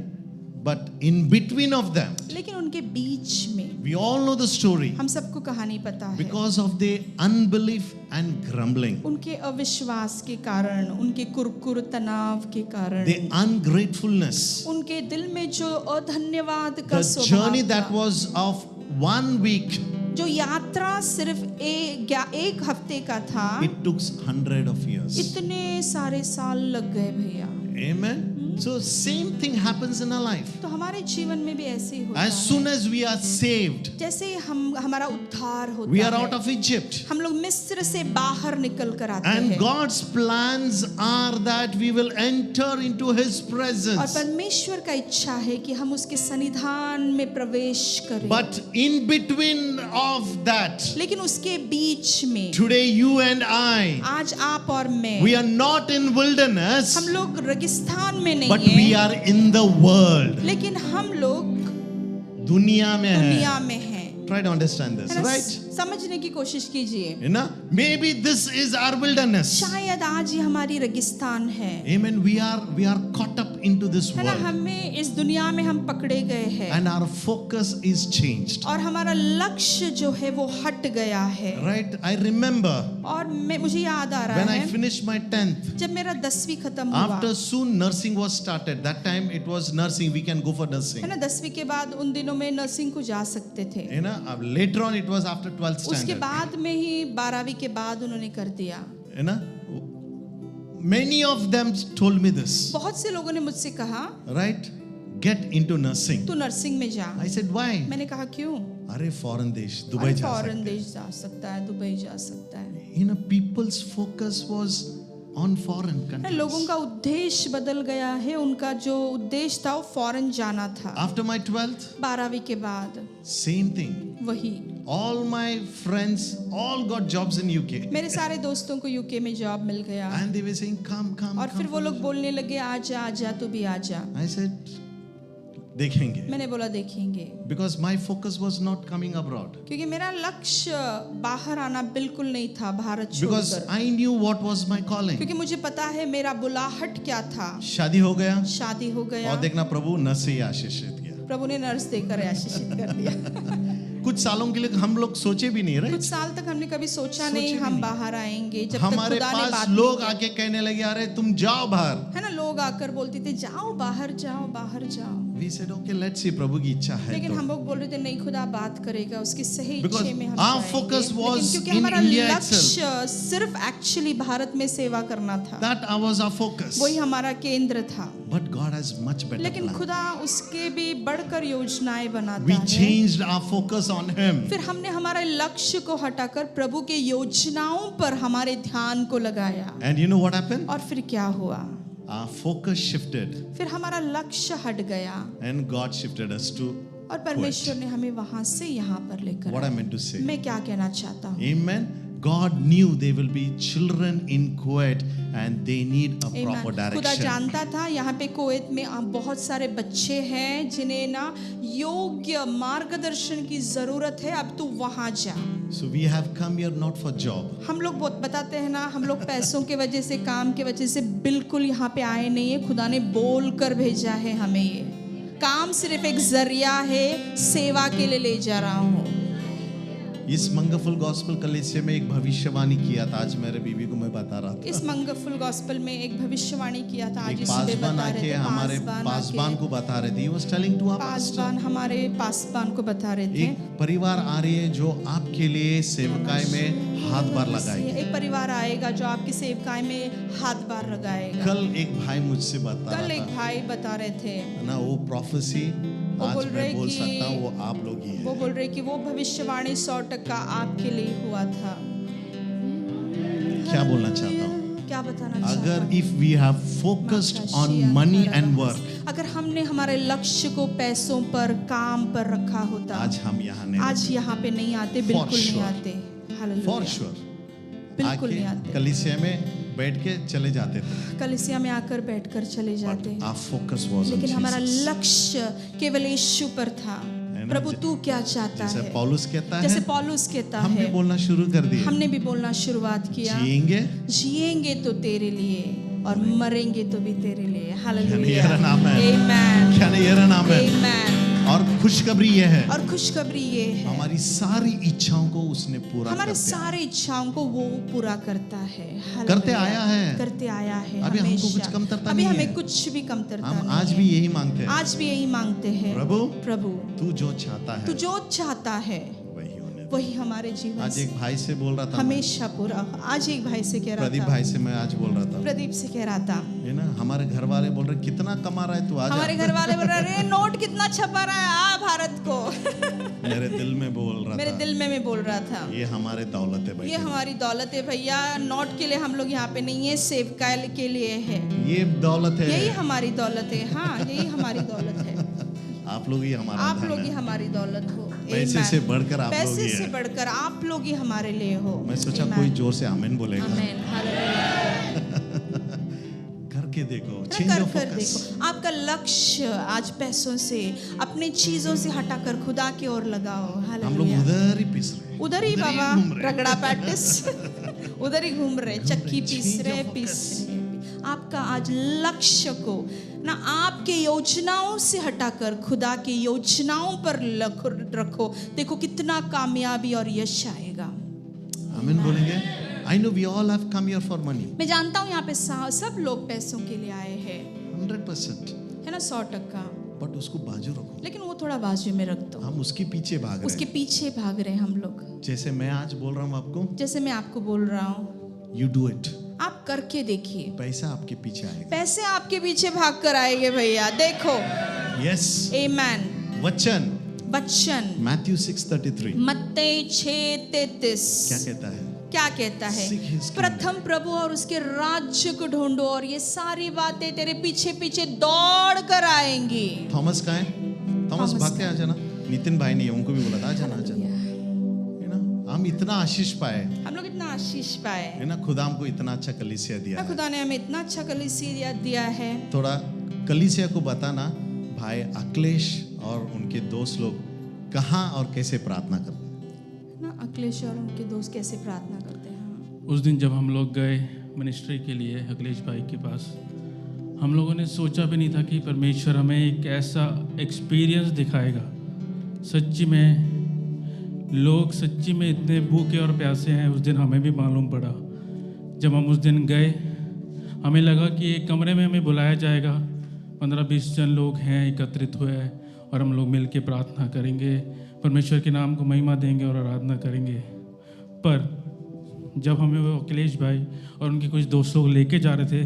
But in between of them, लेकिन उनके बीच में, we all know the story. हम सबको कहानी पता है, Because of their unbelief and grumbling, उनके अविश्वास के कारण, उनके कुरकुर तनाव के कारण, their ungratefulness, उनके दिल में जो अधन्यवाद का the स्वभाव journey that था, was of 1 week, जो यात्रा सिर्फ एक हफ्ते का था, it took 100 of years. इतने सारे साल लग गए भैया। Amen. So same thing happens in our life. तो हमारे जीवन में भी ऐसे ही होता As है। soon as we are saved, जैसे ही हमारा उद्धार होता we are है, out of Egypt. हम लोग मिस्र से बाहर निकल कर आते And हैं God's plans are that we will enter into His और presence. परमेश्वर का इच्छा है कि हम उसके सन्निधान में प्रवेश करें। But in between of that, लेकिन उसके बीच में today you and I, आज आप और मैं, we are not in wilderness, हम लोग रेगिस्तान में नहीं but we हैं, are in the world. लेकिन हम लोग दुनिया में है. दुनिया में हैं। Try to understand this, है ना? right? समझने की कोशिश कीजिए। You know, maybe this is our wilderness. शायद आज ये हमारी रेगिस्तान है, Amen. We are caught up into this है ना? world, हमें इस दुनिया में हम पकड़े गए हैं and our focus is changed. और हमारा लक्ष्य जो है वो हट गया है। Right? I remember और मुझे याद आ रहा when I है finished my 10th. जब मेरा 10वीं खत्म हुआ, After soon nursing was started. That time it was nursing. We can go for nursing. है ना? 10वीं के बाद उन दिनों में नर्सिंग को जा सकते थे। You know, later on it was after 12th उसके standard. बाद में ही 12वीं के बाद उन्होंने कर दिया। You know, many of them told me this. बहुत से लोगों ने मुझसे कहा Right? Get into nursing. तू नर्सिंग में जा। I said why? मैंने कहा क्यों? अरे फॉरेन देश, दुबई जा फॉरेन सकते देश जा सकता है, दुबई जा सकता है। हैं. You know, people's focus was on foreign countries. लोगों का उद्देश्य बदल गया है, उनका जो उद्देश्य था वो फॉरेन जाना था। After my 12th, 12वीं के बाद same thing. वही, All my friends all got jobs in UK. मेरे सारे दोस्तों को यूके में जॉब मिल गया And they were saying, come, come, और फिर come. वो लोग बोलने लगे आजा आजा तू भी आजा। I said, देखेंगे. मैंने बोला देखेंगे, Because my focus was not coming abroad. क्योंकि मेरा लक्ष्य बाहर आना बिल्कुल नहीं था भारत Because छोड़कर, I knew what was my calling. क्योंकि मुझे पता है मेरा बुलाहट क्या था। शादी हो गया शादी हो गया और देखना प्रभु नर्स से ही आशीषित किया. प्रभु ने नर्स देकर आशीषित कर दिया। कुछ सालों के लिए हम लोग सोचे भी नहीं, कुछ राइट? साल तक हमने कभी सोचा सोचे नहीं भी हम नहीं। बाहर आएंगे, जब तक हमारे खुदा ने पास बात लोग नहीं आके कहने लगे अरे तुम जाओ बाहर. की। है ना, लोग आकर बोलते थे जाओ बाहर जाओ बाहर जाओ, We said okay, let's see, प्रभु की इच्छा है लेकिन तो. हम लोग बोल रहे थे नहीं खुदा बात करेगा, उसकी सही Because इच्छे में हम our जाएंगे। focus was लेकिन क्योंकि in हमारा India लक्ष्य सिर्फ एक्चुअली भारत में सेवा करना था, That was our focus. वही हमारा केंद्र था। But God has much better लेकिन plan. खुदा उसके भी बढ़कर योजनाएं बनाता We है। changed our focus on Him. फिर हमने हमारे लक्ष्य को हटाकर प्रभु के योजनाओं पर हमारे ध्यान को लगाया, And you know what happened? और फिर क्या हुआ? Our focus shifted फिर हमारा लक्ष्य हट गया and God shifted us to और परमेश्वर ने हमें वहां से यहाँ पर लेकर what I आया। meant to say. मैं क्या कहना चाहता हूँ? Amen. God knew there will be children in Kuwait and they need a Amen. proper खुदा direction. जानता था यहाँ पे कुवैत में बहुत सारे बच्चे हैं जिन्हें ना योग्य मार्गदर्शन की जरूरत है। अब तू वहां जा। So we have come here not for job. हम लोग बहुत बताते हैं ना, हम लोग पैसों के वजह से, काम के वजह से बिल्कुल यहाँ पे आए नहीं है। खुदा ने बोल कर भेजा है हमें। ये काम सिर्फ एक जरिया है, सेवा के लिए ले जा रहा हूँ। इस मंगलफुल गॉस्पेल कलीसिया में एक भविष्यवाणी किया था, आज मेरे बीवी को मैं बता रहा था. इस मंगलफुल गॉस्पेल में एक भविष्यवाणी किया था, आज एक इस सुबह पासबान बता रहे आके थे। हमारे पासबान को बता रहे थे. He was telling to our pastor. पासबान हमारे पासबान को बता रहे थे, एक परिवार आ रही है जो आपके लिए सेवकाई में हाथ बार लगाएगी. एक परिवार आएगा जो आपकी सेवकाई में हाथ बार लगाएगा। कल एक भाई मुझसे बता कल रहा एक था भाई बता रहे थे, ना, वो प्रोफेसी आज बोल रहे मैं बोल कि- सकता हूँ वो आप लोग ही वो है. बोल रहे कि वो भविष्यवाणी 100% आपके लिए हुआ था। क्या बोलना चाहता हूँ? क्या बताना चाहता अगर हूँ? if we have focused on money and work, अगर हमने हमारे लक्ष्य को पैसों पर, काम पर रखा होता, आज हम यहाँ नहीं आज यहाँ पे नहीं आते, बिल्कुल नहीं sure. आते। हालेलुया। फॉर श्योर बिल्कुल नहीं आके आते। कलीसिया में बैठ के चले जाते थे. कलीसिया में आकर बैठकर चले जाते, But our focus was on लेकिन हमारा Jesus. लक्ष्य केवल यीशु पर था। है ना? प्रभु तू क्या चाहता जैसे है? पौलुस कहता जैसे है, पौलुस कहता हम भी है, बोलना शुरू कर दिए. हमने भी बोलना शुरुआत किया, जिएंगे जिएंगे तो तेरे लिए और मरेंगे तो भी तेरे लिए। क्या नहीं हालेलुया। येरा नाम है? आमेन। क्या नहीं येरा नाम है? आमेन। और खुशखबरी ये है, और खुशखबरी ये है, हमारी सारी इच्छाओं को उसने पूरा हमारे कर दिया. सारे इच्छाओं को वो पूरा करता है। हालेलुया। करते आया है. करते आया है। अभी हमको हमेशा। कुछ कमतरता अभी नहीं हमें है. कुछ भी कमतरता हम नहीं आज है। भी यही मांगते हैं, आज भी यही मांगते हैं, प्रभु प्रभु तू जो चाहता तू है जो चाहता है वही होने वही हमारे जीवन आज से एक भाई से बोल रहा था, हमेशा पूरा हो। आज एक भाई से कह रहा प्रदीप था, भाई से मैं आज बोल रहा था, प्रदीप से कह रहा था, है ना, हमारे घर वाले बोल रहे कितना कमा रहा है तू, आज हमारे घर वाले बोल रहे अरे नोट कितना छपा रहा है, आ भारत को। मेरे दिल में बोल रहा मेरे था, दिल में मैं बोल रहा था, ये हमारे दौलत है ये भाई, हमारी दौलत है भैया, नोट के लिए हम लोग यहाँ पे नहीं है, सेवकाल के लिए है, ये दौलत यही है, हमारी दौलत है। हाँ, यही हमारी दौलत है। आप लोग ही हमारा आप धन लोग ही है। हमारी दौलत हो। पैसे Amen. से बढ़कर आप लोग पैसे ही से है। बढ़कर आप लोग ही हमारे लिए हो। मैं सोचा Amen. कोई जोर से आमीन बोलेगा, Amen. Hallelujah. करके देखो, ना चेंज कर ऑफ कर फोकस। देखो, आपका लक्ष्य आज पैसों से, अपनी चीजों से हटाकर खुदा की ओर लगाओ। हम लोग हालेलुया। उधर ही पिस रहे हैं, उधर ही बाबा घूम रहे हैं। रगड़ा प्रैक्टिस उधर ही घूम रहे, चक्की पीस Change रहे, of पीस focus. रहे। आपका आज लक्ष्य को ना आपके योजनाओं से हटाकर खुदा की योजनाओं पर रखो। देखो कितना कामयाबी और यश आएगा। आमीन बोलेंगे। I know we all have come here for money, मैं जानता हूँ यहाँ पे सब लोग पैसों के लिए आए हैं, 100%, है ना, 100%। बट उसको बाजू रखो, लेकिन वो थोड़ा बाजू में रख दो। हम उसके पीछे भाग रहे उसके हैं। पीछे भाग रहे हैं हम लोग। जैसे मैं आज बोल रहा हूँ आपको, जैसे मैं आपको बोल रहा हूँ, you do it, आप करके देखिए, पैसा आपके पीछे आएगा। पैसे आपके पीछे भाग कर आएंगे भैया। देखो, यस, आमेन। वचन वचन मैथ्यू 6:33 मत्ती 6:33 क्या कहता है? क्या कहता है? Seek his kingdom. प्रथम प्रभु और उसके राज्य को ढूंढो और ये सारी बातें तेरे पीछे पीछे दौड़ कर आएंगी। थॉमस कहाँ है? थॉमस थॉमस भाग के आ जाना। नितिन भाई नहीं है, उनको भी बोला था आ जाना, आ जाना, है ना। हम इतना आशीष पाए, हम लोग इतना आशीष पाए, है ना, खुदा हमको इतना अच्छा कलीसिया दिया ना है। खुदा ने हमें इतना अच्छा कलीसिया दिया है। थोड़ा कलीसिया को बताना, भाई अखिलेश और उनके दोस्त लोग कहाँ और कैसे प्रार्थना करते हैं। ना अखिलेश और उनके दोस्त कैसे प्रार्थना करते हैं। उस दिन जब हम लोग गए मिनिस्ट्री के लिए अखिलेश भाई के पास, हम लोगों ने सोचा भी नहीं था कि परमेश्वर हमें एक ऐसा एक्सपीरियंस दिखाएगा। सच्ची में लोग सच्ची में इतने भूखे और प्यासे हैं, उस दिन हमें भी मालूम पड़ा। जब हम उस दिन गए, हमें लगा कि एक कमरे में हमें बुलाया जाएगा, 15-20 जन लोग हैं एकत्रित हुए हैं और हम लोग मिल के प्रार्थना करेंगे, परमेश्वर के नाम को महिमा देंगे और आराधना करेंगे। पर जब हमें वो अखिलेश भाई और उनके कुछ दोस्त लोग लेके जा रहे थे,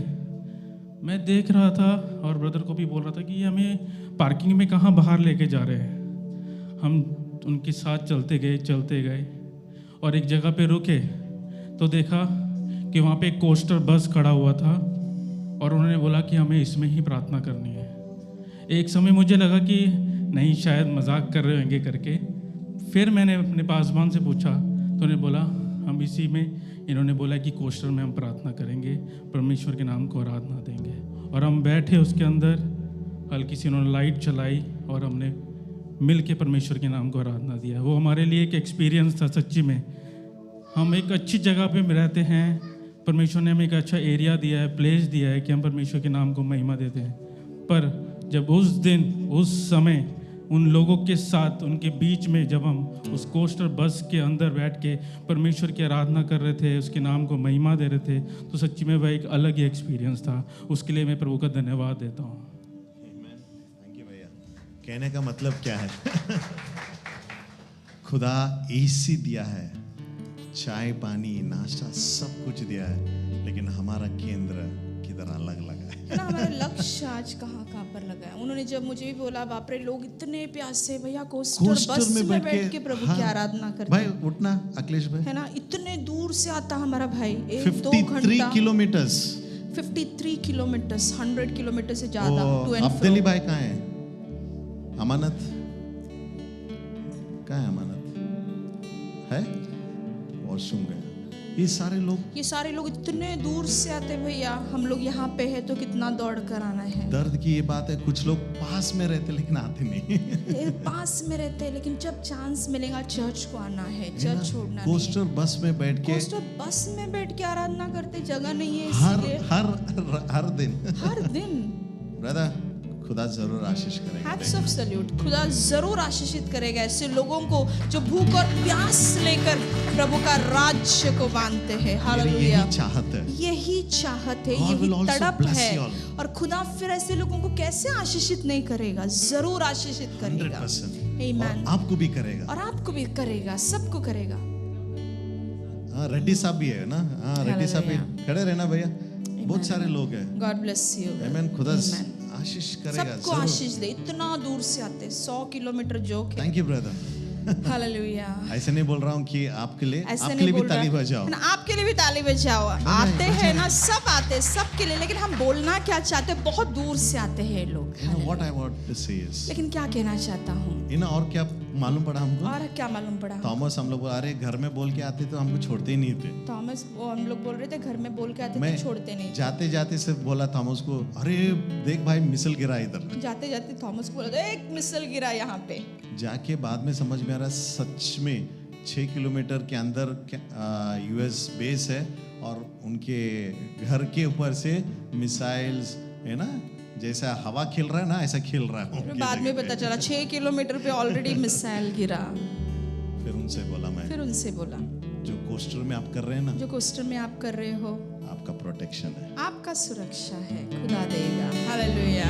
मैं देख रहा था और ब्रदर को भी बोल रहा था कि ये हमें पार्किंग में कहाँ बाहर लेके जा रहे हैं। हम उनके साथ चलते गए और एक जगह पे रुके तो देखा कि वहाँ पे एक कोस्टर बस खड़ा हुआ था और उन्होंने बोला कि हमें इसमें ही प्रार्थना करनी है। एक समय मुझे लगा कि नहीं, शायद मजाक कर रहे होंगे करके। फिर मैंने अपने पासवान से पूछा तो उन्होंने बोला हम इसी में, इन्होंने बोला कि कोस्टर में हम प्रार्थना करेंगे, परमेश्वर के नाम को आराधना देंगे। और हम बैठे उसके अंदर, हल्की सी उन्होंने लाइट चलाई और हमने मिल के परमेश्वर के नाम को आराधना दिया। वो हमारे लिए एक एक्सपीरियंस था। सच्ची में हम एक अच्छी जगह पे रहते हैं, परमेश्वर ने हमें एक अच्छा एरिया दिया है, प्लेस दिया है कि हम परमेश्वर के नाम को महिमा देते हैं। पर जब उस दिन उस समय उन लोगों के साथ उनके बीच में जब हम उस कोस्टर बस के अंदर बैठ के परमेश्वर की आराधना कर रहे थे, उसके नाम को महिमा दे रहे थे, तो सच्ची में वह एक अलग ही एक्सपीरियंस था। उसके लिए मैं प्रभु का धन्यवाद देता हूँ। थैंक यू भैया। कहने का मतलब क्या है? खुदा एसी दिया है, चाय पानी नाश्ता सब कुछ दिया है, लेकिन हमारा केंद्र किधर अलग लगा है। है ना, हमारा लक्ष्य आज कहाँ पर लगा है। उन्होंने जब मुझे भी बोला, बाप रे लोग इतने प्यासे भैया, कोस्टर बस में बैठ के प्रभु की आराधना करते भाई हैं। उठना अखिलेश भाई, है ना, इतने दूर से आता हमारा भाई, 1-2 53 घंटा, किलोमीटर्स। 53 किलोमीटर, 100 किलोमीटर से ज्यादा to and अब्दुल्ली fro। भाई कहाँ है? अमानत कहाँ है? अमानत है वॉशरूम गया। ये सारे लोग इतने दूर से आते भैया। हम लोग यहाँ पे है तो कितना दौड़ कर आना है। दर्द की ये बात है, कुछ लोग पास में रहते लेकिन आते नहीं। पास में रहते हैं लेकिन जब चांस मिलेगा चर्च को आना है, चर्च छोड़ना नहीं कोस्टर है। बस में बैठ के कोस्टर बस में बैठ के आराधना करते, जगह नहीं है हर इसलिए हर हर दिन हर दिन। ब्रदर, खुदा जरूर आशीष करेगा। Hats off salute. खुदा जरूर आशीषित करेगा ऐसे लोगों को जो भूख और प्यास लेकर प्रभु का राज्य को मानते हैं। हालेलुया। यही चाहत है, यही चाहत है, God will यही also तड़प bless है। you all. और खुदा फिर ऐसे लोगों को कैसे आशीषित नहीं करेगा, जरूर आशीषित करेगा। 100%। Amen. और आपको भी करेगा। और आपको भी करेगा, सबको करेगा। हाँ, रेड्डी साहब भी है ना। हाँ, रेड्डी साहब भी खड़े रहना भैया। बहुत सारे लोग हैं। God bless you. आमीन। खुदा Amen. आशीष करेगा सबको जरूर। आशीष दे। इतना दूर से आते, 100 किलोमीटर जो के। Thank you brother. हालेलुया। ऐसे नहीं बोल रहा हूँ कि आपके लिए, ऐसे आपके नहीं लिए भी बोल रहा ताली है बजाओ। ना, आपके लिए भी ताली बजाओ। आते हैं ना, सब आते हैं, सबके लिए। लेकिन हम बोलना क्या चाहते हैं, बहुत दूर से आते हैं लोग। You know what I want to say is, लेकिन क्या कहना चाहता हूँ, you know, और क्या मालूम पड़ा हमको? और क्या मालूम पड़ा, थॉमस हम लोग अरे घर में बोल के आते तो हमको छोड़ते ही नहीं थे। थॉमस वो हम लोग बोल रहे थे घर में बोल के आते मैं थे, छोड़ते नहीं। जाते जाते से बोला थॉमस को, अरे देख भाई मिसल गिरा इधर। जाते जाते थॉमस को बोला एक मिसल गिरा यहाँ पे। जाके बाद में समझ में आ रहा सच में 6 किलोमीटर के अंदर यूएस बेस है और उनके घर के ऊपर से मिसाइल्स है ना, जैसा हवा खेल रहा है ना ऐसा खेल रहा है। फिर बाद में पता चला 6 किलोमीटर पे ऑलरेडी मिसाइल गिरा। फिर उनसे बोला मैं, फिर उनसे बोला जो कोस्टर में आप कर रहे हैं ना, जो कोस्टर में आप कर रहे हो, आपका प्रोटेक्शन है, आपका सुरक्षा है, खुदा देगा। हालेलुया।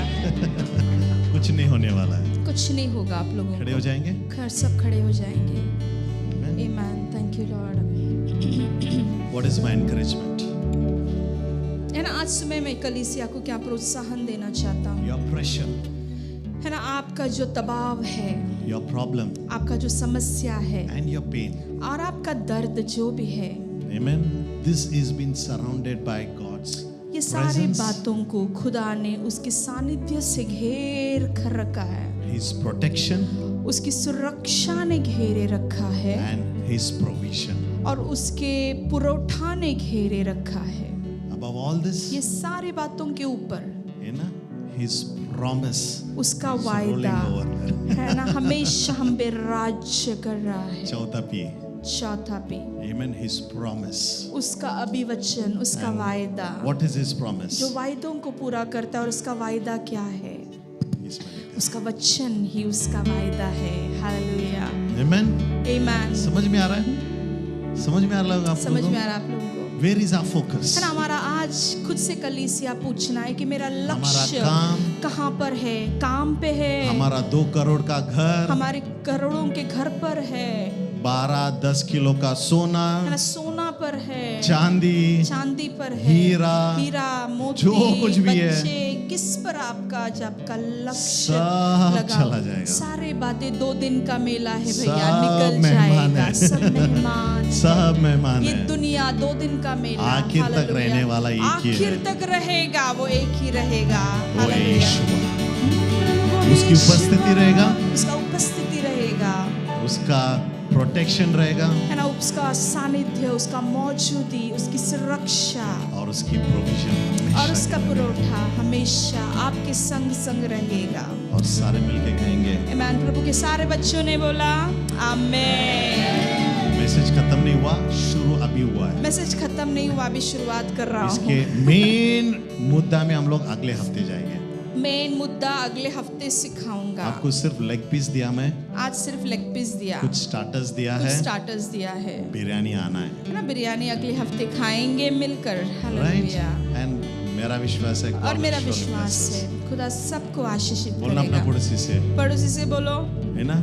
कुछ नहीं होने वाला है। कुछ नहीं होगा आप लोगों खड़े को। हो जाएंगे। घर सब खड़े हो जाएंगे। Amen. Amen. Thank you Lord. What is my encouragement? है ना, आज सुबह मैं कलीसिया को क्या प्रोत्साहन देना चाहता हूँ, Your pressure, है ना, आपका जो दबाव है, your problem, आपका जो समस्या है and your pain. और आपका दर्द जो भी है, Amen. This is been surrounded by God's ये सारी presence, बातों को खुदा ने उसके सानिध्य से घेर कर रखा है। His protection, उसकी सुरक्षा ने घेरे रखा है and His provision. और उसके पुरोठा ने घेरे रखा है। Above all this, ये सारी बातों के ऊपर है ना, His promise उसका is rolling वायदा over. है ना, हमेशा हम पे राज्य कर रहा है। चौथा पी, चौथा पे Amen. His promise. उसका अभिवचन, उसका वायदा, What is His promise? जो वायदों को पूरा करता है। और उसका वायदा क्या है? इसमें लिखा उसका वचन ही उसका वायदा है। हालेलुया। है। Amen. आमीन। समझ में आ रहा है? समझ में आ रहा होगा आप समझ लोगों में आ को? रहा है आप लोगों को? Where is our focus? है ना, हमारा आज खुद से कलीसिया पूछना है कि मेरा लक्ष्य काम, कहाँ पर है? काम पे है, हमारा 2 करोड़ का घर, हमारे करोड़ों के घर पर है, 12-10 किलो का सोना, है ना, सोना पर है, चांदी, चांदी पर है, हीरा, मोती, जो कुछ भी है, बच्चे, किस पर आपका जब का लक्ष्य सब लगा, चला जाएगा। सारे बातें 2 दिन का मेला है भैया, सब निकल मेहमान जाएगा। है। सब मेहमान, सब मेहमान ये है। दुनिया 2 दिन का मेला, आखिर तक हालेलुया। रहने वाला एक ही है। आखिर तक रहेगा, वो एक ही रहेगा। वो हालेलुया। यीशु, उसकी उपस्थिति रहेगा, उसका उपस्थिति रहेगा, उसका प्रोटेक्शन रहेगा है ना, उसका सानिध्य, उसका मौजूदी, उसकी सुरक्षा और उसकी प्रोविजन और उसका पुरोठा हमेशा आपके संग संग रहेगा। और सारे मिलके कहेंगे आमीन। प्रभु के सारे बच्चों ने बोला आमीन। मैसेज खत्म नहीं हुआ, शुरू अभी हुआ है। मैसेज खत्म नहीं हुआ, अभी शुरुआत कर रहा इसके हूँ। मेन मुद्दा में हम लोग अगले हफ्ते जाएंगे। मेन मुद्दा अगले हफ्ते सिखाऊंगा। आपको सिर्फ लेग पीस दिया मैं, आज सिर्फ लेग पीस दिया, कुछ स्टार्टर्स दिया कुछ है, स्टार्टर्स दिया है, बिरयानी आना है ना, बिरयानी अगले हफ्ते खाएंगे मिलकर। है, हालेलुया। राइट? एंड मेरा विश्वास है और God मेरा will surely विश्वास bless us. है खुदा सबको आशीषित बोलना अपना करेगा। पड़ोसी से, पड़ोसी से बोलो, है ना,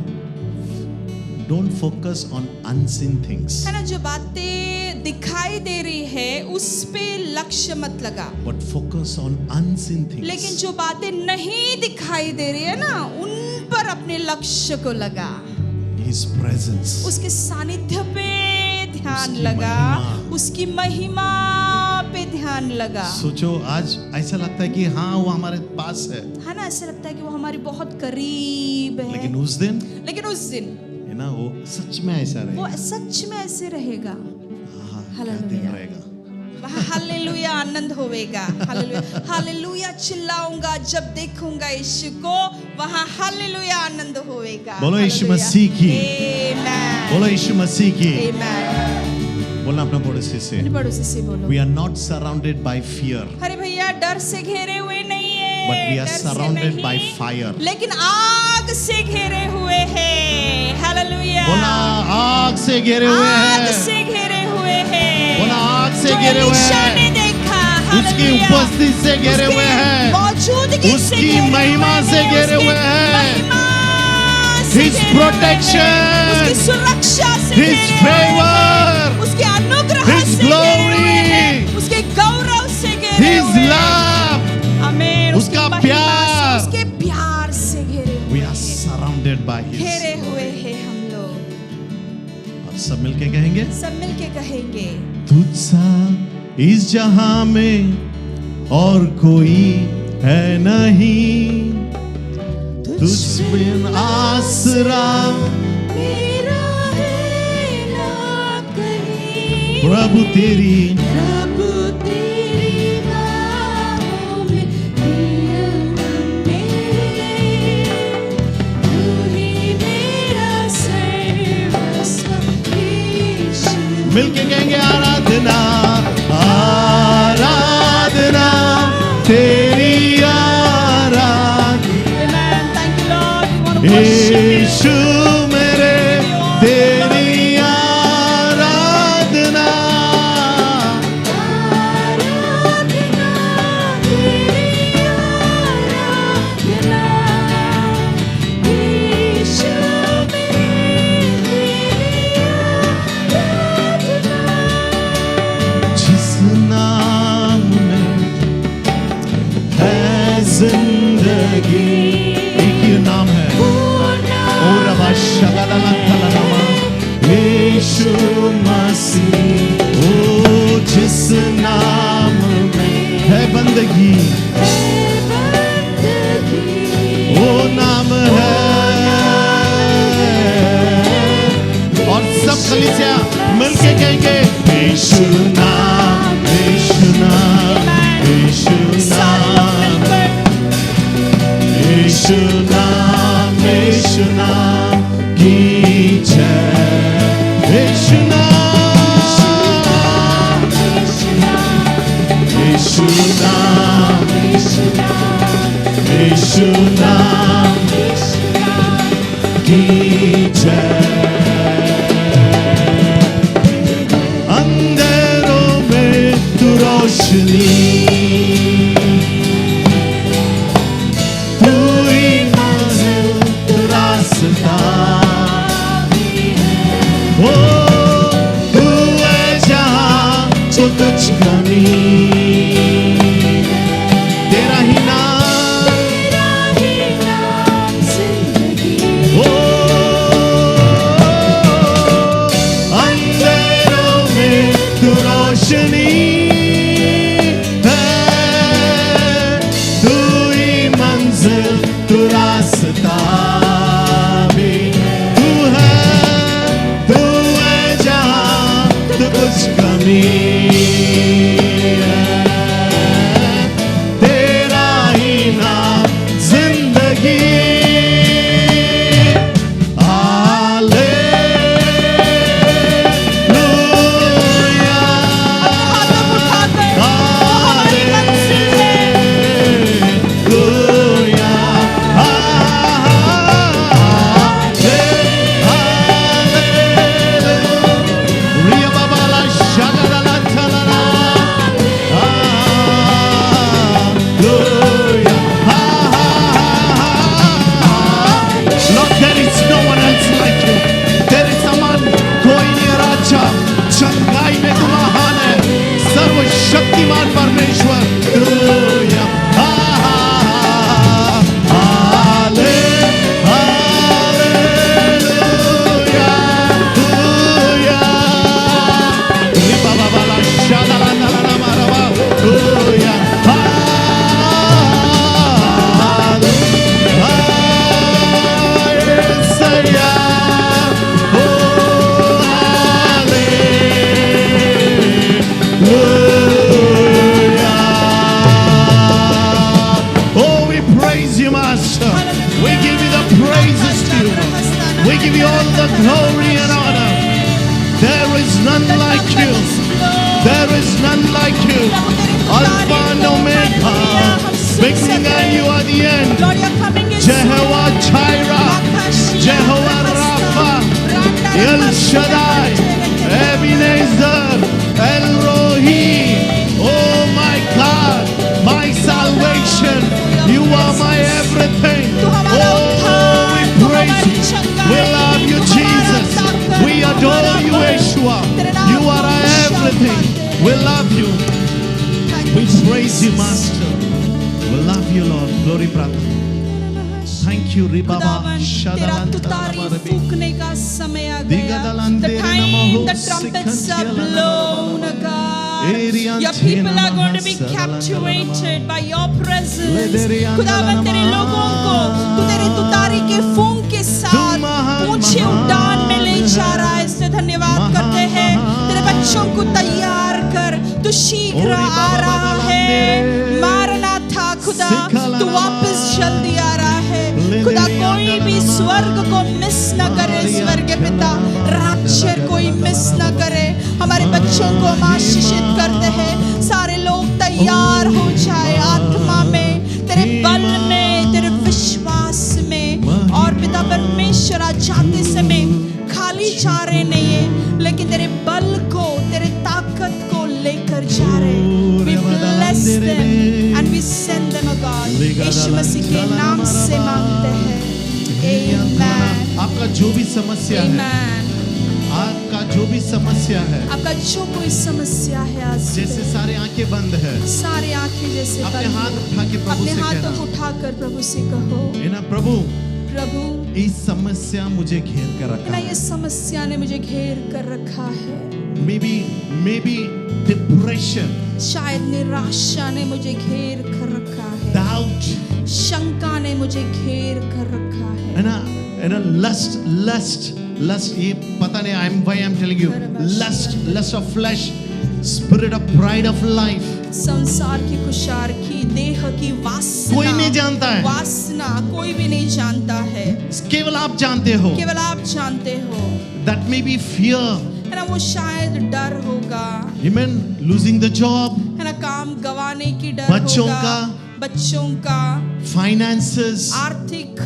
don't focus on unseen things, है ना, जो बातें दिखाई दे रही है उस पे लक्ष्य मत लगा, but focus on unseen things. लेकिन जो बातें नहीं दिखाई दे रही है ना, उन पर अपने लक्ष्य को लगा, His presence, उसके सानिध्य पे ध्यान उसकी लगा, महिमा। उसकी महिमा पे ध्यान लगा। सोचो आज ऐसा लगता है कि हाँ वो हमारे पास है ना, ऐसा लगता है कि वो हमारी बहुत करीब है, लेकिन उस दिन है ना वो सच में ऐसा वो रहेगा। सच में ऐसे रहेगा। हाँ, क्या हालेलुया। दिन रहेगा। वहाँ हालेलुया आनंद होवेगा। हालेलुया, हालेलुया चिल्लाऊंगा जब देखूंगा यीशु को, वहाँ हालेलुया आनंद होवेगा। बोलो यीशु हालेलुया। मसीह की। आमेन। बोलो यीशु मसीह की। आमेन। बोलना अपना पड़ोसी से, अपने पड़ोसी से बोलो, we are not surrounded by fear, अरे भैया डर से घेरे हुए नहीं है, but we are डर से surrounded by नहीं, fire. लेकिन आग से घेरे हुए हैं। हालेलुया। बोला आग से घेरे हुए आग हैं। से घेरे हुए हैं। बोला आग से जो घेरे हुए एलीशा ने हैं। देखा, उसकी हालेलुया। उपस्थिति से घेरे हुए हैं। मौजूदगी से उसकी घेरे महिमा हुए से हैं, घेरे उसकी हुए हैं। महिमा से His घेरे हुए हैं, protection, उसकी सुरक्षा से His घेरे हुए हैं, favor, उसके अनुग्रह His से घेरे हुए glory, हैं, उसके गौरव से घेरे His हुए हैं। love. आमीन। उसकी उसका महिमा से, प्यार। उसके प्यार से घेरे We हुए are हैं, surrounded by His. घेरे हुए हैं हम लोग। और सब मिलके कहेंगे, सब मिलके कहेंगे, तुझसा इस जहां में और कोई है नहीं, तुझ बिन आसरा मेरा है ना कहीं, प्रभु तेरी प्रभु तेरी बाहों में प्रियतम मेरे, तू ही मेरा सर्वस्व यीशु। मिलके कहेंगे आराधना, आराधना तेरी आराधना, Amen. Thank you, Lord. We want to worship you. यीशु मेरे तेरी आराधना, जिस नाम में है जिंदगी, एक ही नाम है, ओ रबा शगदला तलनमा, यीशु मसीह। ओ जिस नाम में है बंदगी, वो नाम है। और सब कलीसिया मिलके कहेंगे, यीशु नाम, यीशु नाम, यीशु नाम, यीशु नाम, यीशु नाम की जय, यीशु नाम, यीशु नाम, यीशु नाम की जय। अंधेरों में तू रोशनी, तू ही मंजिल, तू रास्ता, ओ तू है जहां जो कुछ कमी, तेरा ही नाम, ओ अंधेरों में तू रोशनी है, तू ही मंजिल, तू रास्ता भी, तू है जहां तो कुछ कमी है, तेरा ही नाम जिंदगी। चंगाई में तू महान है, सर्वशक्तिमान परमेश्वर। Hallelujah, hallelujah, hallelujah. रिबा बाबा ला शादा ला ला ला मारवा, hallelujah, hallelujah. Oh, we praise you, Master. We give you the praises to you. We give you all the glory and honor. There is none like you. There is none like you. Alpha and Omega. Beginning and you are the end. Lord, you're coming in Jehovah Jireh, Jehovah Rapha, El Shaddai, Ebenezer, El Rohi. Oh my God, my salvation. You are my everything. तू हमारा Oh, उद्धार, we तू praise हमारी you. praise you, Master. We love you, Lord. Glory प्रार्थना. Thank you, Ribaba. खुदावन तेरा तुतारी फूकने का समय आ गया. The time the trumpets are blown, God. Your people are going to be captivated by your presence. खुदावन तेरे लोगों को तू तेरे तुतारी के फूंक के साथ ऊंचे उड़ान में ले जा रहा है. इससे धन्यवाद करते हैं. तेरे बच्चों को तैयार कर. तू शीघ्र आ रहा है. मारना था खुदा. तू वापस जल्दी आ रहा है. खुदा कोई भी स्वर्ग को मिस न करे. स्वर्ग पिता रैप्चर कोई मिस न करे. हमारे बच्चों को हम आशीषित करते हैं. सारे लोग तैयार हो जाए आत्मा में, तेरे बल में, तेरे विश्वास में. और पिता परमेश्वर आज जाते समय खाली जा रहे नहीं है, लेकिन तेरे बल को, तेरे ताकत को लेकर जा रहे. We bless them and we send them, oh God. यीशु मसीह के नाम से मांगते हैं. Amen. आपका जो भी समस्या है, Amen. आपका जो भी समस्या है, आपका जो कोई समस्या है आज जैसे सारे आंखें बंद है, सारी आंखें जैसे अपने बंद हाथ हैं. उठा के प्रभु अपने से हाथों कहना, को उठाकर प्रभु से कहो, है ना प्रभु, प्रभु इस समस्या मुझे घेर कर रखा ना है. ये समस्या ने मुझे घेर कर रखा है. maybe depression, शायद निराशा ने मुझे घेर कर रखा है. doubt, शंका ने मुझे घेर कर रखा है. है ना lust, ये पता नहीं, why I'm telling you, lust of flesh, spirit of pride of life. संसार की कुशार की, देह की वासना, कोई नहीं जानता है. वासना कोई भी नहीं जानता है. केवल आप जानते हो. केवल आप जानते हो. That may be fear, है ना, वो शायद डर होगा. amen, losing the job, है ना, काम गवाने की डर बच्चों होगा. का, बच्चों का, finances, आर्थिक,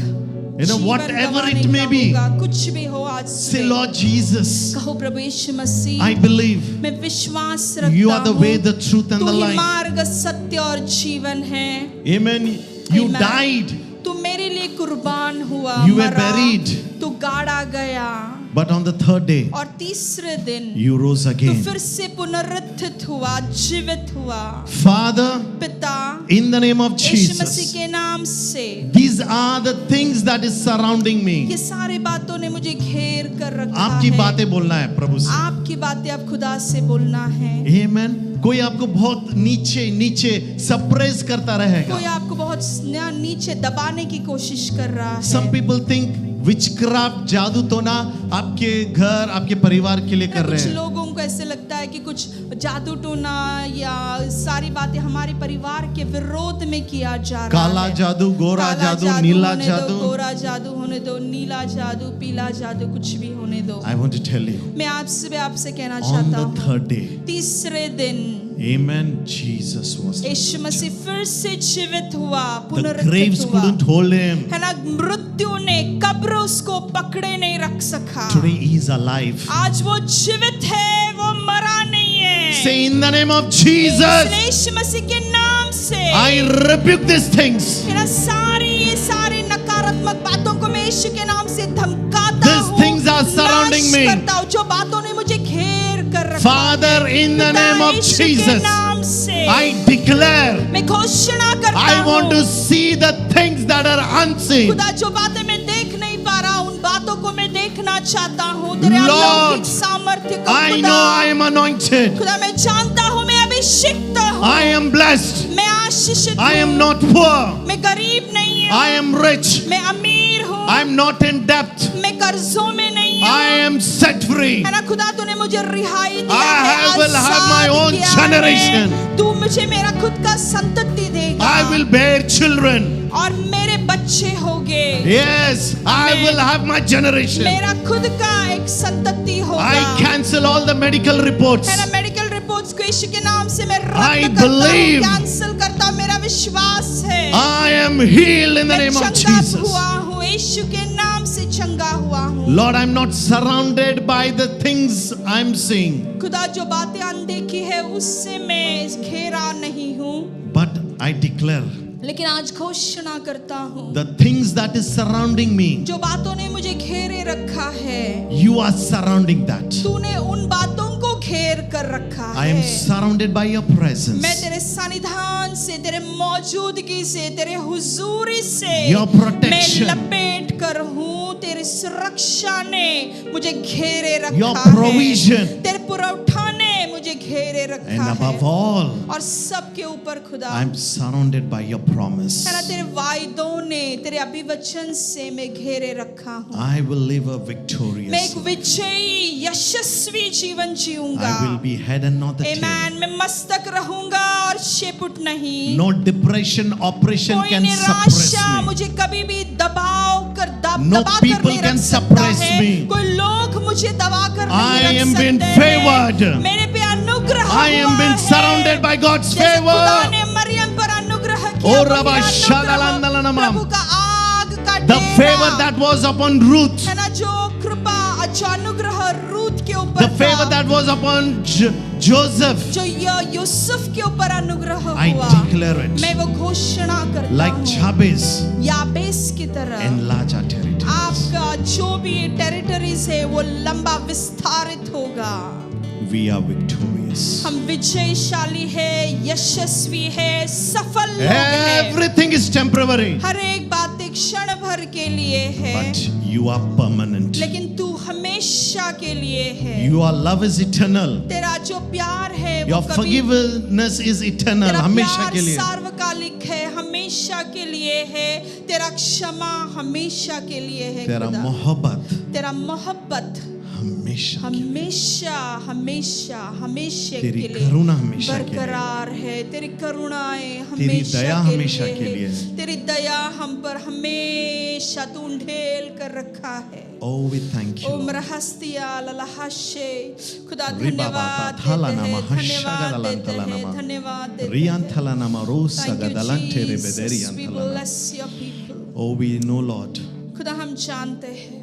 you know, जीवन whatever गंवाने it may का be. होगा. कुछ भी हो आज Say, सुबह, Lord Jesus, कहो प्रभु यीशु मसीह, I believe मैं विश्वास रखता you are the हूँ, way, the truth and तू the ही life. मार्ग, सत्य और जीवन है. Amen. You Amen. died, तू मेरे लिए कुर्बान हुआ, You were मरा, buried. तू गाड़ा गया, but on the third day, और तीसरे दिन you rose तू again. फिर से पुनरुत्थित हुआ, जीवित हुआ. Father, पिता, in the name of Yeshu Masih Jesus, के नाम से these are the things that is surrounding me. ये सारी बातों ने मुझे घेर कर रखा आपकी है. बातें बोलना है प्रभु से. आपकी बातें आप खुदा से बोलना है. Amen. कोई आपको बहुत नीचे सप्रेस करता रहेगा. कोई आपको बहुत नीचे दबाने की कोशिश कर रहा है. Some people think witchcraft, जादू टोना आपके घर, आपके परिवार के लिए कर रहे कुछ हैं. लोगों को ऐसे लगता है कि कुछ जादू टोना या सारी बातें हमारे परिवार के विरोध में किया जा रहा काला है. जादू, गोरा काला जादू, नीला होने दो, जादू. गोरा जादू होने दो, नीला जादू, पीला जादू, कुछ भी होने दो. I want to tell you, मैं आपसे कहना on चाहता the हूँ, third day, तीसरे दिन Amen, Jesus was. यीशु मसीह फिर से जीवित हुआ, The पुनरुत्थित graves हुआ. couldn't hold him. है ना, मृत्यु ने, कब्र उसको पकड़े नहीं रख सका. Today he is alive. आज वो जीवित है, वो मरा नहीं है. Say in the name of Jesus, इसलिए यीशु मसीह के नाम से I rebuke these things. है ना, ये सारी नकारात्मक बातों को मैं यीशु के नाम से धमकाता These हूँ, things are surrounding नाश me. करता हूँ, जो बातों ने मुझे घेर कर रखा. Father, in the पिता, name of यीशु के Jesus, नाम से I declare, मैं घोषणा करता I want to हूँ, see the things that are unseen. खुदा जो बातें मैं देख नहीं पा रहा, उन बातों को मैं देखना चाहता हूँ. तेरे Lord, अलौकिक सामर्थ्य को I खुदा, know I am anointed. खुदा मैं जानता हूँ, मैं अभिषिक्त हूँ, I am blessed. मैं आशीषित I am हूँ, not poor. मैं गरीब नहीं हूँ, I am rich. मैं अमीर हूँ, I am not in debt. मैं कर्जों में नहीं हूँ. I am set free. है ना, खुदा तूने मुझे रिहाई दिया I है, will have my Azad own किया generation. है. तू मुझे मेरा खुद का संतति देगा, I will bear children. और मेरे बच्चे होंगे. Yes, I will have my generation. मेरा खुद का एक संतति होगा. I cancel all the medical reports. है ना, मेडिकल रिपोर्ट्स को यीशु के नाम से मैं I रद्द करता हूँ, believe. कैंसिल करता हूँ. मेरा विश्वास है, I am healed in the मैं name of चंगा Jesus. हुआ हूँ, यीशु के नाम से चंगा हुआ हूँ. Lord, I'm not surrounded by the things I'm seeing, खुदा जो बातें अनदेखी है उससे मैं घेरा नहीं हूँ, but I declare लेकिन आज घोषणा करता हूँ, the things that is surrounding me, जो बातों ने मुझे घेरे रखा है, you are surrounding that. तूने उन बातों को घेर घेर कर रखा I am है। surrounded by your presence. मैं तेरे सानिध्यान से, तेरे मौजूदगी से, तेरे हुजूरी से Your protection. मैं लपेट कर हूँ। तेरी सुरक्षा ने मुझे घेरे रखा Your है। provision. तेरे पुरौठा ने मुझे घेरे And रखा above है। all, और सबके ऊपर खुदा I am surrounded by your promise. है ना, तेरे वायदों ने, तेरे अभिवचन से मैं घेरे रखा हूँ। I will live a मैं victorious एक life. विजयी यशस्वी जीवन जीऊंगा। I will be head and not the tail. आमेन। मैं मस्तक रहूंगा और शेपुट नहीं। No depression, oppression कोई can suppress निराशा me. मुझे कभी भी दबाव कर No दबा कर people नहीं can रख सकता suppress है। me. कोई लोग मुझे दबा कर I नहीं रख am सकते being हैं। favored. मेरे पे अनुग्रह I am हुआ being है। surrounded by God's जैसे खुदा favor. ने मरियम पर अनुग्रह किया, Oh, वही Rabba अनुग्रह Shalalandalanamam. प्रभु का आग का The Dera, favor that was upon Ruth, है ना, जो कृपा, जो अनुग्रह रूत के ऊपर the favor था, that was upon Joseph, जो यूसुफ के ऊपर अनुग्रह I हुआ, declare it. मैं वो घोषणा करता Like हूँ। Jabez, याबेस की तरह enlarge our territories. आपका जो भी टेरिटरीज है वो लंबा विस्तारित होगा। We are victorious. हम विजयशाली है, यशस्वी है, सफल लोग हैं। Everything is temporary, हर एक बात एक क्षण भर के लिए है, but you are permanent. लेकिन तू हमेशा के लिए है। Your love is eternal. तेरा जो प्यार है वो Your कभी, forgiveness is eternal. तेरा हमेशा प्यार के लिए. सार्वकालिक है, हमेशा के लिए है। तेरा क्षमा हमेशा के लिए है तेरा खुदा। मोहब्बत तेरा मोहब्बत हमेशा के लिए. हमेशा हमेशा हमेशा तेरी के लिए करुणा हमेशा के लिए. बरकरार है। तेरी करुणाएं तेरी हमेशा दया के हमेशा लिए के है। लिए है. तेरी दया हम पर हमेशा तू ढेल कर रखा है। Oh, we thank you. Om Lord. रहस्तिया ललहाशे, खुदा रिबा धन्यवाद बाता थाला देते नामा हैं, हर्षगा धन्यवाद देते दलांतला हैं, नामा. धन्यवाद देते Riyan हैं। thala nama rosa Thank you, gadalante Jesus. rebederian We thala nama. bless your people. Oh, we know, Lord, खुदा हम जानते हैं,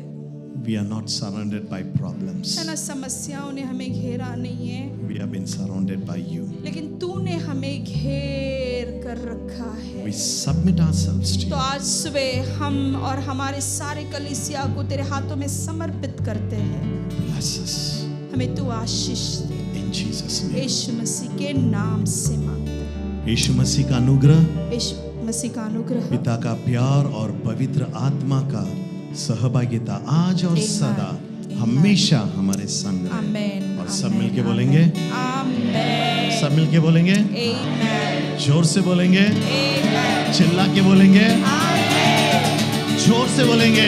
we are not surrounded by problems. है ना, समस्याओं ने हमें घेरा नहीं है, We have been surrounded by you. लेकिन तूने हमें घेर कर रखा है। We submit ourselves to तो you. आज सुबह हम और हमारे सारे कलीसिया को तेरे हाथों में समर्पित करते हैं। Bless us हमें तू आशीष दे, in Jesus' name. यीशु मसीह के नाम से मांगते हैं। यीशु मसीह का अनुग्रह, यीशु मसीह का अनुग्रह, पिता का प्यार और पवित्र आत्मा का सहभागिता आज और Amen. सदा Amen. हमेशा हमारे संग रहे. आमेन। और सब आमेन, मिलके आमेन, बोलेंगे, आमेन, सब मिलके बोलेंगे, आमेन, जोर से बोलेंगे, आमेन, चिल्ला के बोलेंगे, आमेन, जोर से बोलेंगे.